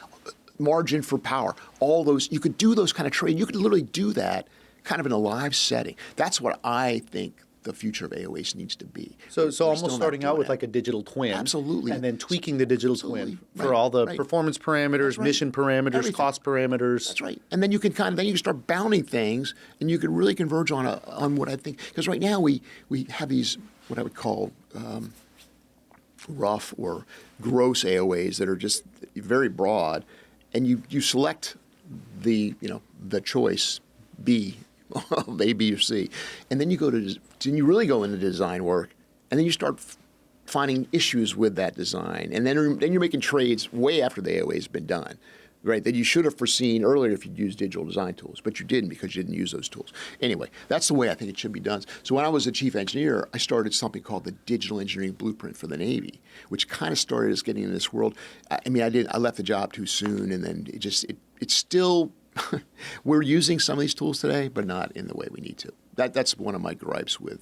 margin for power. All those, you could do those kind of trade. You could literally do that kind of in a live setting. That's what I think the future of AOAs needs to be. So almost starting out with like a digital twin. Absolutely. And then tweaking the digital twin for all the performance parameters, mission parameters, Everything. cost parameters. That's right. And then you can start bounding things, and you can really converge on what I think. Because right now we have these what I would call rough or gross AOAs that are just very broad, and you select the choice B, A, B, or C, and then you really go into design work, and then you start finding issues with that design, and then you're making trades way after the AOA has been done, right? That you should have foreseen earlier if you'd used digital design tools, but you didn't because you didn't use those tools. Anyway, that's the way I think it should be done. So when I was the chief engineer, I started something called the Digital Engineering Blueprint for the Navy, which kind of started us getting in this world. I mean, I left the job too soon, and then it's still, we're using some of these tools today, but not in the way we need to. That's one of my gripes with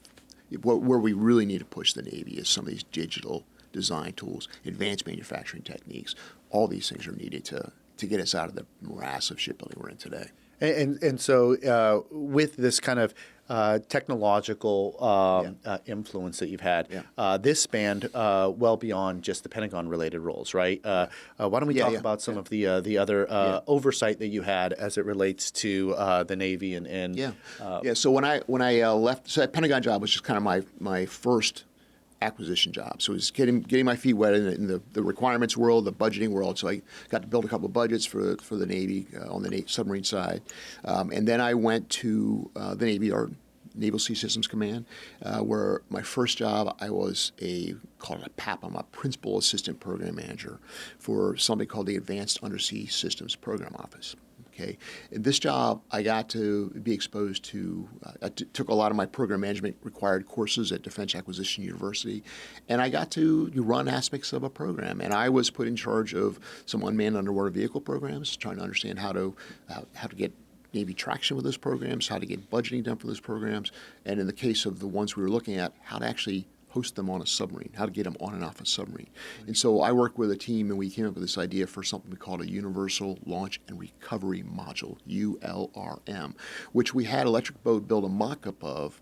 where we really need to push the Navy is some of these digital design tools, advanced manufacturing techniques. All these things are needed to get us out of the morass of shipbuilding we're in today. And so with this kind of technological influence that you've had, this spanned well beyond just the Pentagon-related roles, right? Why don't we talk about some of the other oversight that you had as it relates to the Navy and So when I left, so that Pentagon job was just kind of my first acquisition job. So it was getting my feet wet in the requirements world, the budgeting world. So I got to build a couple of budgets for the Navy on the submarine side. And then I went to the Navy, our Naval Sea Systems Command, where my first job I was called a PAP. I'm a Principal Assistant Program Manager for something called the Advanced Undersea Systems Program Office. Okay, in this job, I got to be exposed to, I took a lot of my program management required courses at Defense Acquisition University, and I got to run aspects of a program. And I was put in charge of some unmanned underwater vehicle programs, trying to understand how to get Navy traction with those programs, how to get budgeting done for those programs, and in the case of the ones we were looking at, how to actually host them on a submarine, how to get them on and off a submarine. And so I worked with a team, and we came up with this idea for something we called a Universal Launch and Recovery Module, ULRM, which we had Electric Boat build a mock-up of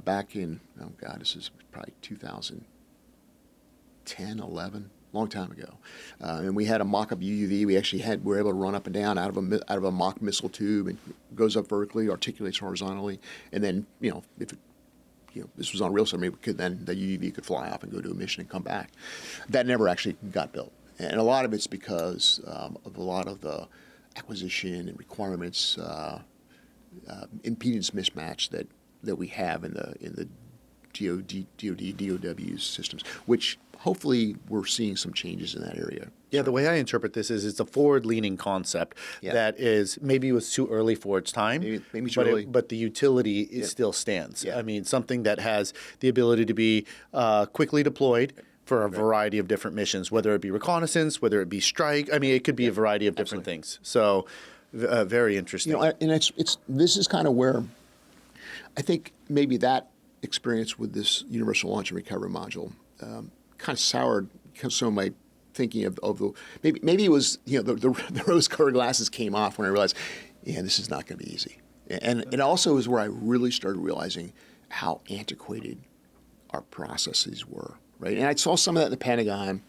back in, oh God, this is probably 2010, 11. Long time ago, and we had a mock-up UUV. We were able to run up and down out of a mock missile tube, and goes up vertically, articulates horizontally, and then if this was on a real submarine, then the UUV could fly off and go to a mission and come back. That never actually got built, and a lot of it's because of a lot of the acquisition and requirements, impedance mismatch that we have in the DoD, DOW systems, which hopefully we're seeing some changes in that area. Yeah, the way I interpret this is it's a forward-leaning concept that is maybe it was too early for its time, maybe too early. But the utility still stands. I mean, something that has the ability to be quickly deployed for a variety of different missions, whether it be reconnaissance, whether it be strike. I mean, it could be a variety of different things. So, very interesting. And this is kind of where I think maybe that experience with this Universal Launch and Recovery Module kind of soured some of my thinking of the maybe it was the rose-colored glasses came off when I realized this is not going to be easy, and it also is where I really started realizing how antiquated our processes were, right? And I saw some of that in the Pentagon,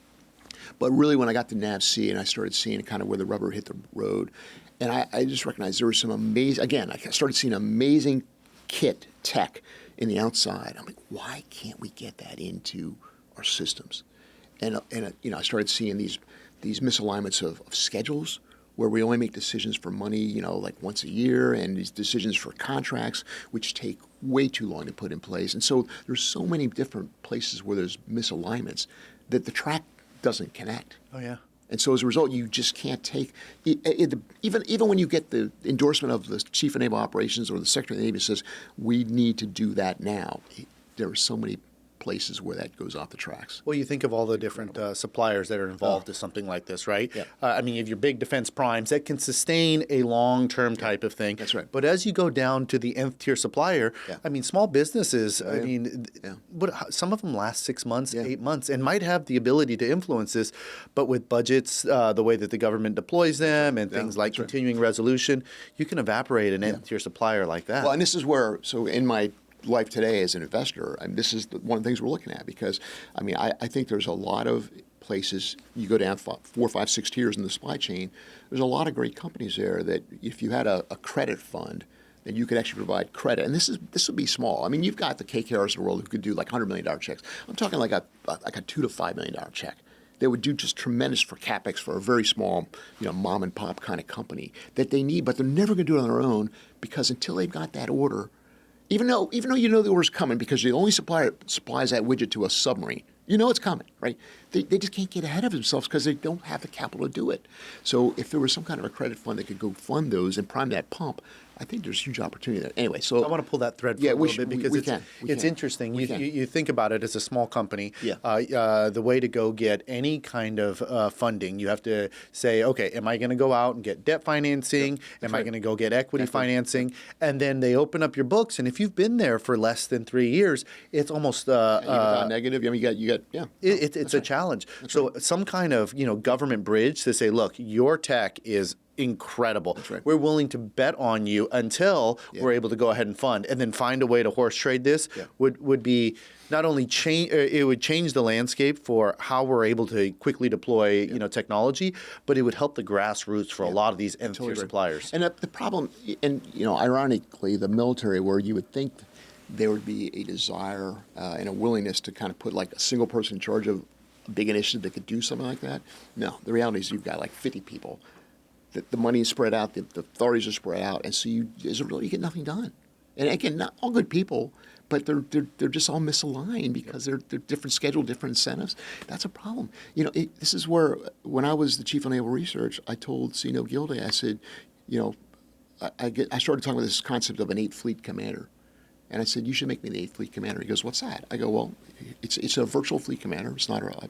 but really when I got to NAVC and I started seeing kind of where the rubber hit the road, and I just recognized there was some amazing, again, I started seeing amazing kit tech in the outside. I'm like, why can't we get that into our systems? And I started seeing these misalignments of schedules where we only make decisions for money, like once a year, and these decisions for contracts, which take way too long to put in place. And so there's so many different places where there's misalignments that the track doesn't connect. Oh, yeah. And so as a result, you just can't take even when you get the endorsement of the Chief of Naval Operations or the Secretary of the Navy says we need to do that now. There are so many places where that goes off the tracks. Well, you think of all the different suppliers that are involved in something like this, right? Yeah. I mean, you have your big defense primes that can sustain a long-term type of thing. That's right. But as you go down to the nth tier supplier, I mean, small businesses, but some of them last 6 months, 8 months, and might have the ability to influence this, but with budgets, the way that the government deploys them and things like continuing resolution, you can evaporate an nth tier supplier like that. Well, and this is where, so in my life today as an investor, this is one of the things we're looking at, because I think there's a lot of places, you go down 4, 5, 6 tiers in the supply chain, there's a lot of great companies there that if you had a credit fund, then you could actually provide credit. And this would be small. I mean, you've got the KKRs of the world who could do like $100 million checks. I'm talking like a $2 to $5 million check. They would do just tremendous for CapEx for a very small, mom and pop kind of company that they need, but they're never going to do it on their own, because until they've got that order, even though the order's coming, because the only supplier that supplies that widget to a submarine, it's coming, right? They just can't get ahead of themselves because they don't have the capital to do it. So if there was some kind of a credit fund that could go fund those and prime that pump, I think there's huge opportunity there. Anyway, so I want to pull that thread for a little bit, because it's interesting. You think about it as a small company. The way to go get any kind of funding, you have to say, okay, am I going to go out and get debt financing? Am I going to go get equity financing? And then they open up your books, and if you've been there for less than 3 years, it's almost negative. It's a challenge. So some kind of government bridge to say, look, your tech is incredible. We're willing to bet on you until we're able to go ahead and fund, and then find a way to horse trade this would be not only change, it would change the landscape for how we're able to quickly deploy technology, but it would help the grassroots for a lot of these nth-tier suppliers. And the problem, and ironically, the military, where you would think there would be a desire and a willingness to kind of put like a single person in charge of a big initiative that could do something like that. No, the reality is you've got like 50 people. The money is spread out, the authorities are spread out, and so you get nothing done. And again, not all good people, but they're just all misaligned because they're different schedule, different incentives. That's a problem. This is where, when I was the chief of naval research, I told C.N. Gilday, I said, I started talking about this concept of an 8th Fleet commander. And I said, you should make me the 8th Fleet commander. He goes, what's that? I go, well, it's a virtual fleet commander.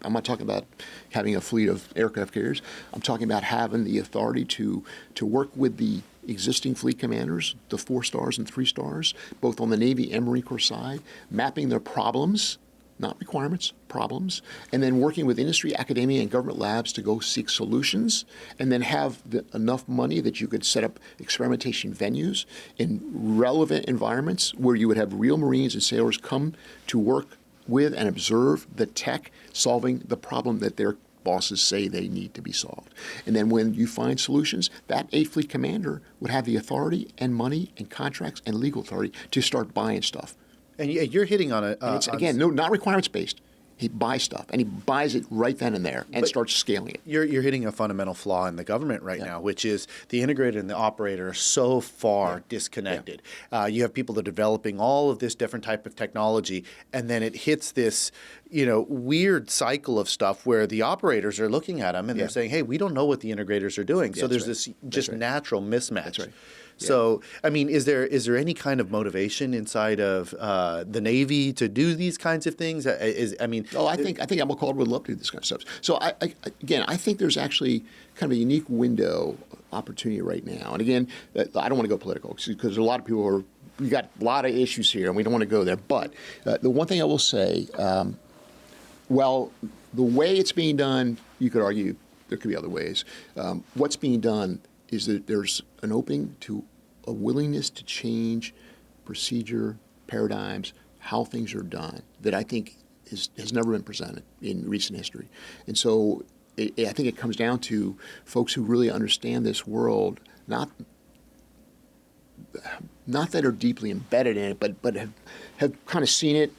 I'm not talking about having a fleet of aircraft carriers. I'm talking about having the authority to work with the existing fleet commanders, the 4 stars and 3 stars, both on the Navy and Marine Corps side, mapping their problems, not requirements, problems, and then working with industry, academia, and government labs to go seek solutions, and then have enough money that you could set up experimentation venues in relevant environments where you would have real Marines and sailors come to work with and observe the tech solving the problem that their bosses say they need to be solved. And then when you find solutions, that 8th Fleet commander would have the authority and money and contracts and legal authority to start buying stuff. And you're hitting on It's, again, no, not requirements-based. He buys stuff, and he buys it right then and there and starts scaling it. You're hitting a fundamental flaw in the government right now, which is the integrator and the operator are so far disconnected. You have people that are developing all of this different type of technology, and then it hits this weird cycle of stuff where the operators are looking at them and they're saying, hey, we don't know what the integrators are doing. So there's this just natural mismatch. That's right. So, I mean, is there any kind of motivation inside of the Navy to do these kinds of things? I think Admiral Calder would love to do this kind of stuff. So, I think there's actually kind of a unique window opportunity right now. And again, I don't want to go political because a lot of people you got a lot of issues here, and we don't want to go there. But the one thing I will say, well, the way it's being done, you could argue there could be other ways. What's being done is that there's an opening to a willingness to change procedure, paradigms, how things are done that I think has never been presented in recent history. And so I think it comes down to folks who really understand this world, not that are deeply embedded in it, but have kind of seen it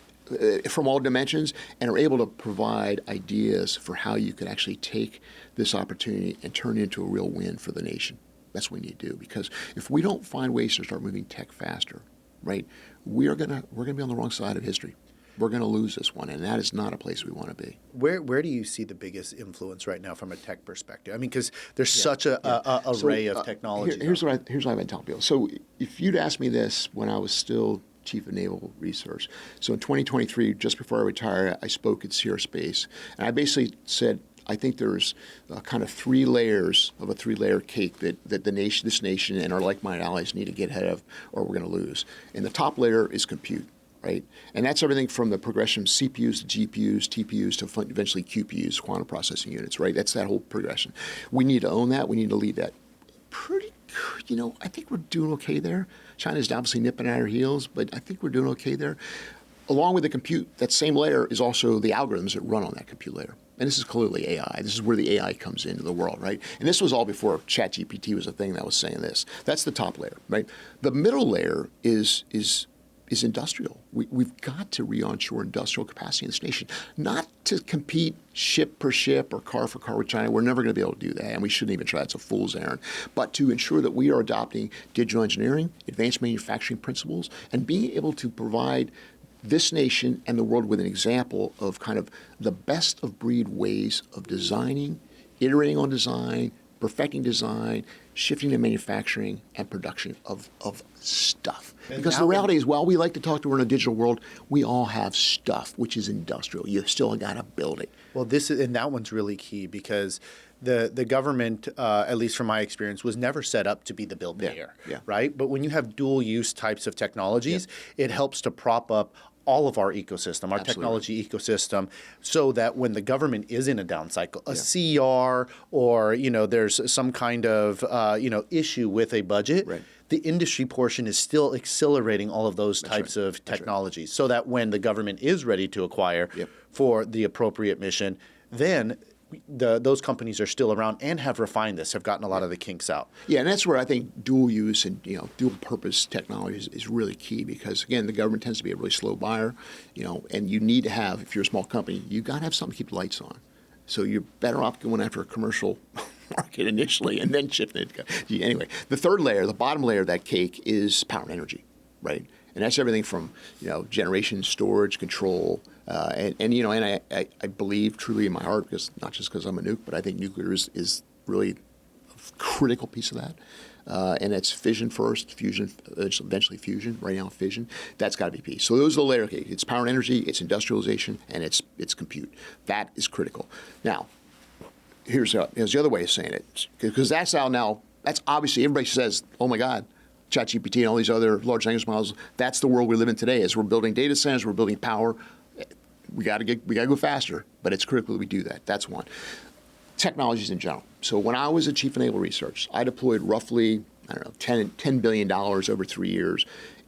from all dimensions and are able to provide ideas for how you could actually take this opportunity and turn it into a real win for the nation. That's what we need to do, because if we don't find ways to start moving tech faster, right, we're gonna be on the wrong side of history. We're going to lose this one, and that is not a place we want to be. Where do you see the biggest influence right now from a tech perspective? I mean, because there's such a array of technology. Here's what I've been telling people. So if you'd asked me this when I was still Chief of Naval Research, so in 2023, just before I retired, I spoke at Sierra Space, and I basically said, I think there's kind of 3 layers of a 3-layer cake that this nation and our like-minded allies need to get ahead of, or we're going to lose. And the top layer is compute, right? And that's everything from the progression of CPUs to GPUs, TPUs to eventually QPUs, quantum processing units, right? That's that whole progression. We need to own that. We need to lead that. I think we're doing okay there. China's obviously nipping at our heels, but I think we're doing okay there. Along with the compute, that same layer is also the algorithms that run on that compute layer. And this is clearly AI. This is where the AI comes into the world, right? And this was all before ChatGPT was a thing that was saying this. That's the top layer, right? The middle layer is industrial. We've got to re-onshore industrial capacity in this nation, not to compete ship per ship or car for car with China. We're never going to be able to do that, and we shouldn't even try. It's a fool's errand. But to ensure that we are adopting digital engineering, advanced manufacturing principles, and being able to provide this nation and the world with an example of kind of the best of breed ways of designing, iterating on design, perfecting design, shifting to manufacturing and production of stuff. Because the reality is, while we like to talk to we're in a digital world, we all have stuff, which is industrial. You still got to build it. Well, that one's really key because the government, at least from my experience, was never set up to be the bill payer, right? But when you have dual use types of technologies, it helps to prop up all of our ecosystem, our technology ecosystem, so that when the government is in a down cycle, a CR or there's some kind of issue with a budget, the industry portion is still accelerating all of those types of technologies, so that when the government is ready to acquire for the appropriate mission, then those companies are still around and have refined this, have gotten a lot of the kinks out. Yeah, and that's where I think dual use and dual purpose technology is really key, because again, the government tends to be a really slow buyer, and you need to have, if you're a small company, you got to have something to keep the lights on. So you're better off going after a commercial market initially and then shifting it. Anyway, the third layer, the bottom layer of that cake is power and energy, right? And that's everything from generation, storage, control, and I believe truly in my heart, because not just because I'm a nuke, but I think nuclear is really a critical piece of that. And it's fission first, fusion, eventually fusion. Right now, fission. That's got to be piece. So those are the layer cake. It's power and energy, it's industrialization, and it's compute. That is critical. Now, here's the other way of saying it, because that's obviously everybody says, oh my God, ChatGPT and all these other large language models, that's the world we live in today. As we're building data centers, we're building power. we got to go faster, but it's critical that we do that. That's one. Technologies in general. So when I was a chief of naval research, I deployed roughly, I don't know, $10 billion over 3 years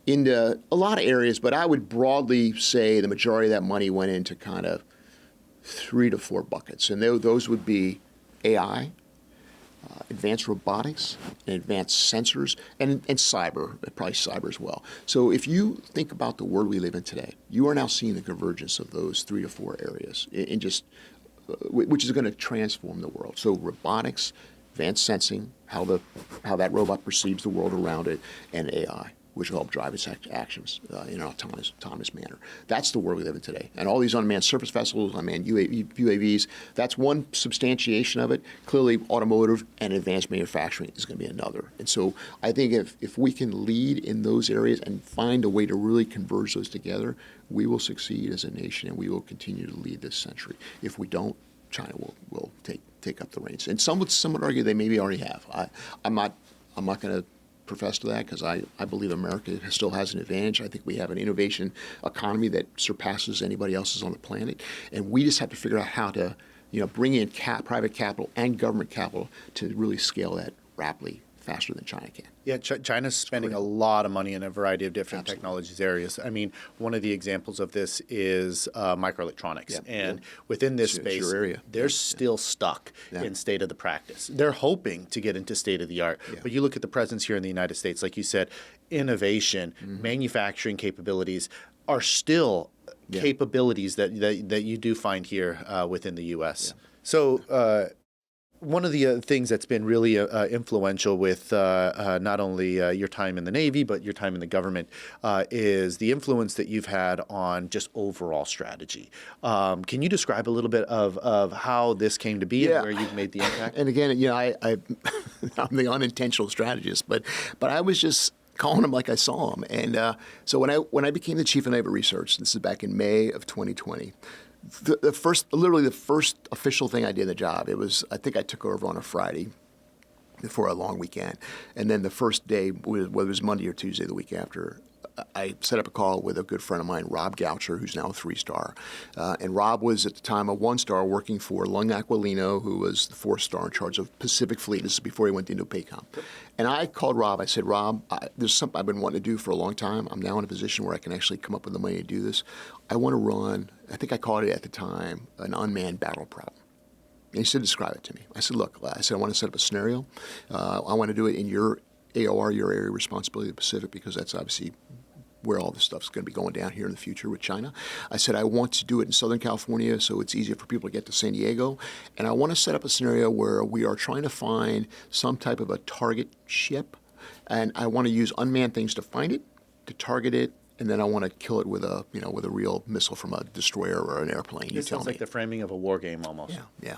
into a lot of areas, but I would broadly say the majority of that money went into kind of 3 to 4 buckets. And those would be AI, advanced robotics, and advanced sensors, and cyber, probably cyber as well. So if you think about the world we live in today, you are now seeing the convergence of those 3 to 4 areas in just, which is going to transform the world. So robotics, advanced sensing, how that robot perceives the world around it, and AI, which will help drive its actions in an autonomous manner. That's the world we live in today. And all these unmanned surface vessels, unmanned UAVs, that's one substantiation of it. Clearly, automotive and advanced manufacturing is going to be another. And so I think if we can lead in those areas and find a way to really converge those together, we will succeed as a nation and we will continue to lead this century. If we don't, China will take up the reins. And some would argue they maybe already have. I'm not going to profess to that because I believe America still has an advantage. I think we have an innovation economy that surpasses anybody else's on the planet, and we just have to figure out how to bring in private capital and government capital to really scale that rapidly, faster than China can. Yeah, China's spending a lot of money in a variety of different technologies areas. I mean, one of the examples of this is microelectronics. And within this space, they're still stuck in state of the practice. They're hoping to get into state of the art. But you look at the presence here in the United States, like you said, innovation, manufacturing capabilities are still capabilities that you do find here within the U.S. So one of the things that's been really influential with not only your time in the Navy, but your time in the government is the influence that you've had on just overall strategy. Can you describe a little bit of how this came to be and where you've made the impact? And again, I'm the unintentional strategist, but I was just calling them like I saw them. And so when I became the chief of naval research, this is back in May of 2020, the first official thing I did in the job, I think I took over on a Friday before a long weekend. And then the first day, whether it was Monday or Tuesday the week after, I set up a call with a good friend of mine, Rob Goucher, who's now a 3-star. And Rob was at the time a 1-star working for Lung Aquilino, who was the 4-star in charge of Pacific Fleet. This is before he went into PACOM. And I called Rob. I said, Rob, there's something I've been wanting to do for a long time. I'm now in a position where I can actually come up with the money to do this. I want to run, I think I called it at the time, an unmanned battle problem. And he said, describe it to me. I said, look, I want to set up a scenario. I want to do it in your AOR, your area of responsibility of the Pacific, because that's obviously where all this stuff's going to be going down here in the future with China. I said, I want to do it in Southern California so it's easier for people to get to San Diego. And I want to set up a scenario where we are trying to find some type of a target ship. And I want to use unmanned things to find it, to target it, and then I want to kill it with a real missile from a destroyer or an airplane. This sounds like the framing of a war game almost. Yeah.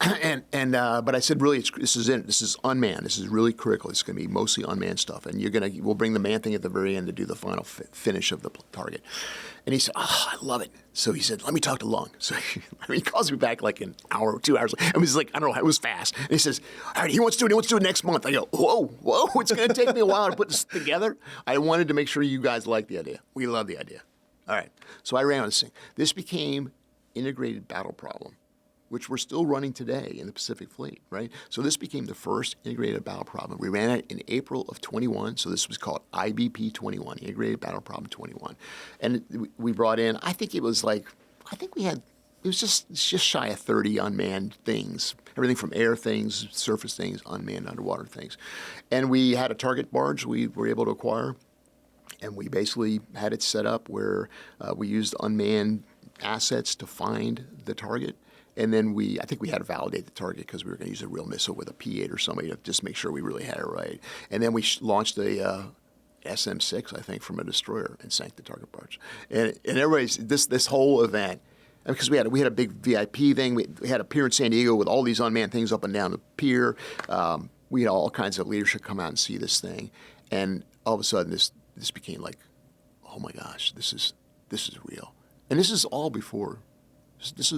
But I said, really, this is unmanned. This is really critical. It's going to be mostly unmanned stuff, and we'll bring the manned thing at the very end to do the final finish of the target. And he said, I love it. So he said, let me talk to Lung. So he calls me back like an hour or 2 hours. And he was like, I don't know, it was fast. And he says, all right, he wants to do it next month. I go, whoa, it's going to take me a while to put this together. I wanted to make sure you guys like the idea. We love the idea. All right. So I ran on this thing. This became integrated battle problem, which we're still running today in the Pacific Fleet, right? So this became the first integrated battle problem. We ran it in April of 21, so this was called IBP 21, Integrated Battle Problem 21. And we brought in, it was just shy of 30 unmanned things, everything from air things, surface things, unmanned underwater things. And we had a target barge we were able to acquire, and we basically had it set up where we used unmanned assets to find the target. And then I think we had to validate the target because we were going to use a real missile with a P-8 or somebody to just make sure we really had it right. And then we launched a SM-6, I think, from a destroyer and sank the target barge. And everybody's this whole event, because we had a big VIP thing. We had a pier in San Diego with all these unmanned things up and down the pier. We had all kinds of leadership come out and see this thing, and all of a sudden this became like, oh my gosh, this is real. And this is all before. This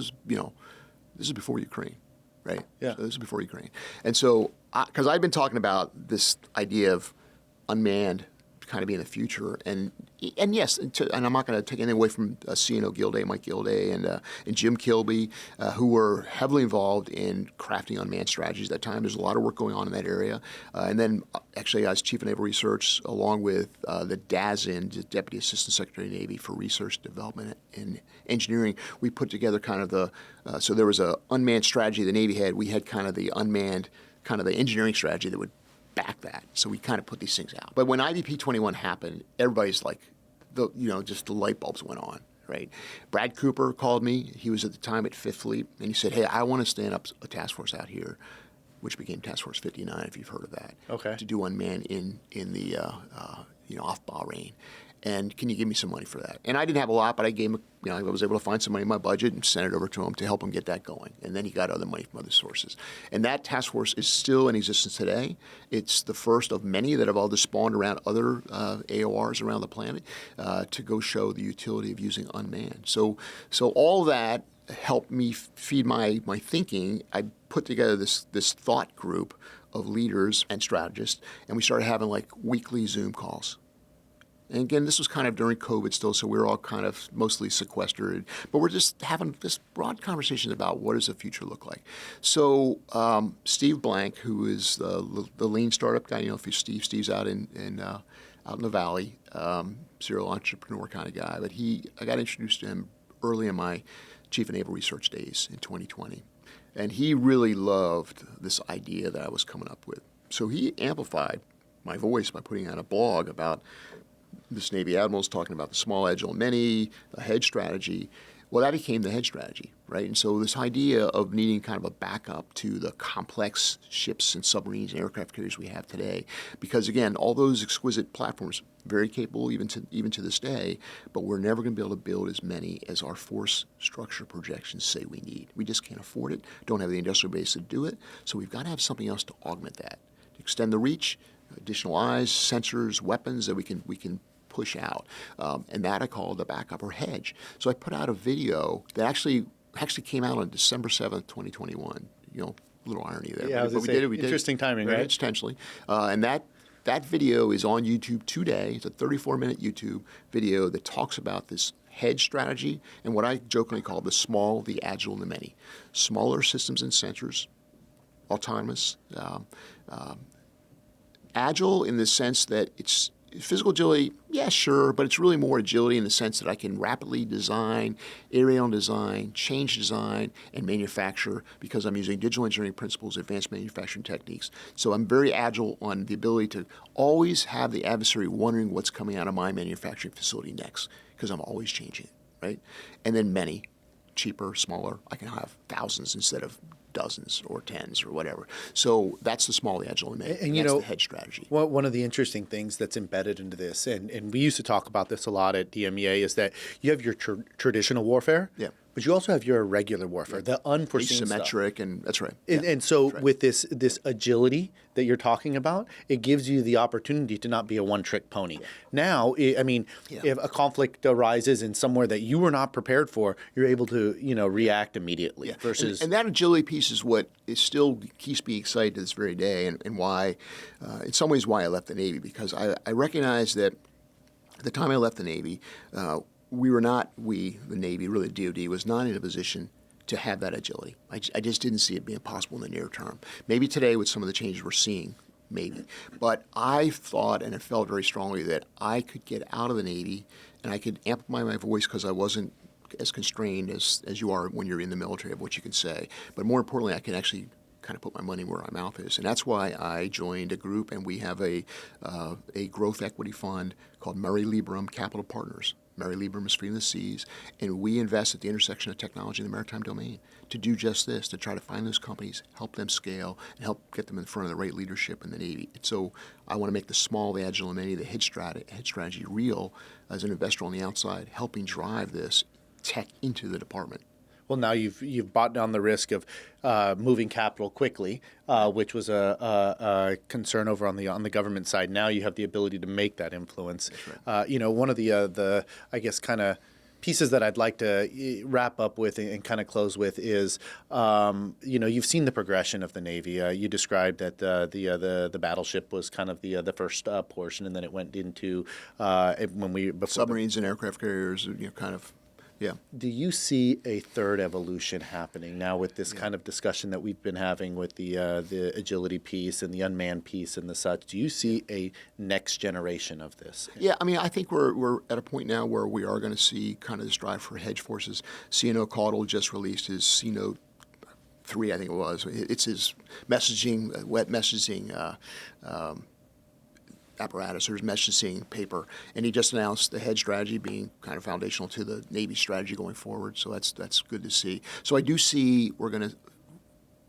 is before Ukraine, right? Yeah. So this is before Ukraine. And so, because I've been talking about this idea of unmanned kind of being the future, and and yes, and I'm not going to take anything away from CNO Gilday, Mike Gilday, and Jim Kilby, who were heavily involved in crafting unmanned strategies at that time. There's a lot of work going on in that area. And then actually, I was Chief of Naval Research, along with the DASN, the Deputy Assistant Secretary of the Navy for Research, Development, and Engineering. We put together kind of the, so there was a unmanned strategy the Navy had. We had kind of the unmanned, kind of the engineering strategy that would back that. So we kind of put these things out. But when IVP 21 happened, everybody's like, just the light bulbs went on, right? Brad Cooper called me. He was at the time at Fifth Fleet, and he said, hey, I want to stand up a task force out here, which became Task Force 59, if you've heard of that. Okay. To do unmanned in the, off Bahrain. And can you give me some money for that? And I didn't have a lot, but I gave him, I was able to find some money in my budget and send it over to him to help him get that going. And then he got other money from other sources. And that task force is still in existence today. It's the first of many that have all just spawned around other AORs around the planet to go show the utility of using unmanned. So all that helped me feed my thinking. I put together this thought group of leaders and strategists, and we started having like weekly Zoom calls. And again, this was kind of during COVID still, so we were all kind of mostly sequestered. But we're just having this broad conversation about what does the future look like. So Steve Blank, who is the lean startup guy, if Steve's out in the valley, serial entrepreneur kind of guy. But I got introduced to him early in my Chief of Naval Research days in 2020. And he really loved this idea that I was coming up with. So he amplified my voice by putting out a blog about this Navy admiral's talking about the small, agile, many, a hedge strategy. Well, that became the hedge strategy, right? And so this idea of needing kind of a backup to the complex ships and submarines and aircraft carriers we have today, because again, all those exquisite platforms, very capable even to this day, but we're never going to be able to build as many as our force structure projections say we need. We just can't afford it, don't have the industrial base to do it, so we've got to have something else to augment that, to extend the reach, additional eyes, sensors, weapons that we can push out, and that I call the backup or hedge. So I put out a video that actually came out on December 7th, 2021. A little irony there. Yeah, but we did it. Interesting timing, right? Intentionally, and that video is on YouTube today. It's a 34-minute YouTube video that talks about this hedge strategy and what I jokingly call the small, the agile, and the many. Smaller systems and sensors, autonomous. Agile in the sense that it's physical agility, yeah, sure, but it's really more agility in the sense that I can rapidly design, iterate on design, change design, and manufacture because I'm using digital engineering principles, advanced manufacturing techniques. So I'm very agile on the ability to always have the adversary wondering what's coming out of my manufacturing facility next because I'm always changing it, right? And then many, cheaper, smaller. I can have thousands instead of dozens or tens or whatever. So that's the small, the agile, and that's the hedge strategy. One of the interesting things that's embedded into this, and we used to talk about this a lot at DMEA, is that you have your traditional warfare, but you also have your irregular warfare, the unforeseen asymmetric stuff. And that's right. And so with this agility that you're talking about, it gives you the opportunity to not be a one-trick pony. Now, if a conflict arises in somewhere that you were not prepared for, you're able to, react immediately. Versus and that agility piece is what is still keeps me excited to this very day, and why, in some ways, why I left the Navy, because I recognize that at the time I left the Navy, the Navy, really the DoD, was not in a position to have that agility. I just didn't see it being possible in the near term. Maybe today with some of the changes we're seeing, maybe. But I thought and I felt very strongly that I could get out of the Navy and I could amplify my voice because I wasn't as constrained as you are when you're in the military of what you can say. But more importantly, I can actually kind of put my money where my mouth is. And that's why I joined a group, and we have a growth equity fund called Murray Libram Capital Partners. Mary Libram is Free in the Seas, and we invest at the intersection of technology and the maritime domain to do just this, to try to find those companies, help them scale, and help get them in front of the right leadership in the Navy. And so I want to make the small, the agile, and many, the hedge strategy real as an investor on the outside, helping drive this tech into the department. Well, now you've bought down the risk of moving capital quickly, which was a concern over on the government side. Now you have the ability to make that influence. That's right. One of the I guess kind of pieces that I'd like to wrap up with and kind of close with is, you've seen the progression of the Navy. You described that the battleship was kind of the first portion, and then it went into Submarines and aircraft carriers, kind of. Yeah. Do you see a third evolution happening now with this kind of discussion that we've been having with the agility piece and the unmanned piece and the such? Do you see a next generation of this? Yeah, I mean, I think we're at a point now where we are going to see kind of this drive for hedge forces. CNO Caudle just released his CNO 3, I think it was. It's his messaging, wet messaging apparatus or his messaging paper, and he just announced the hedge strategy being kind of foundational to the Navy strategy going forward. So that's good to see. So I do see we're going to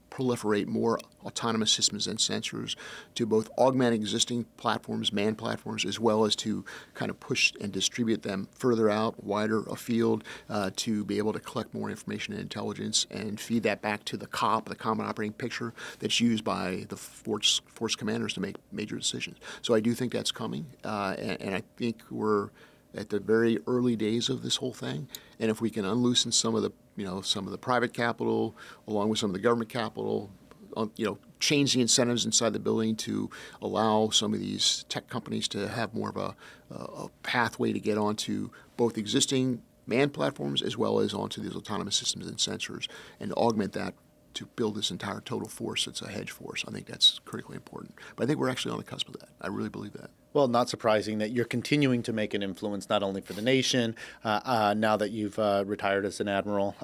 proliferate more autonomous systems and sensors to both augment existing platforms, manned platforms, as well as to kind of push and distribute them further out, wider afield, to be able to collect more information and intelligence and feed that back to the COP, the Common Operating Picture, that's used by the force commanders to make major decisions. So I do think that's coming, and I think we're at the very early days of this whole thing. And if we can unloosen some of the private capital, along with some of the government capital, change the incentives inside the building to allow some of these tech companies to have more of a pathway to get onto both existing manned platforms as well as onto these autonomous systems and sensors, and to augment that to build this entire total force that's a hedge force. I think that's critically important. But I think we're actually on the cusp of that. I really believe that. Well, not surprising that you're continuing to make an influence not only for the nation, now that you've retired as an admiral,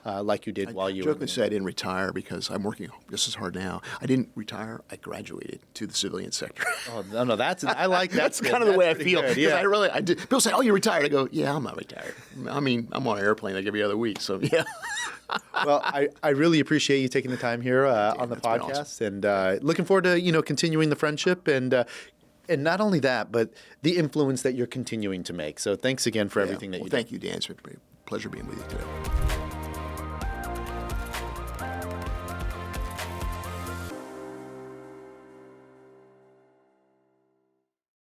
like you did while you were. I jokingly say I didn't retire because I'm working just as hard now. I didn't retire. I graduated to the civilian sector. Oh, no, I like that. That's kind of the way I feel. Good, yeah. I did. People say, "Oh, you retired?" I go, "Yeah, I'm not retired. I mean, I'm on an airplane like every other week." So yeah. Well, I really appreciate you taking the time here on the podcast, awesome. And looking forward to continuing the friendship and not only that, but the influence that you're continuing to make. So thanks again for everything that you do. Thank you, Dan. It's been a pleasure being with you today.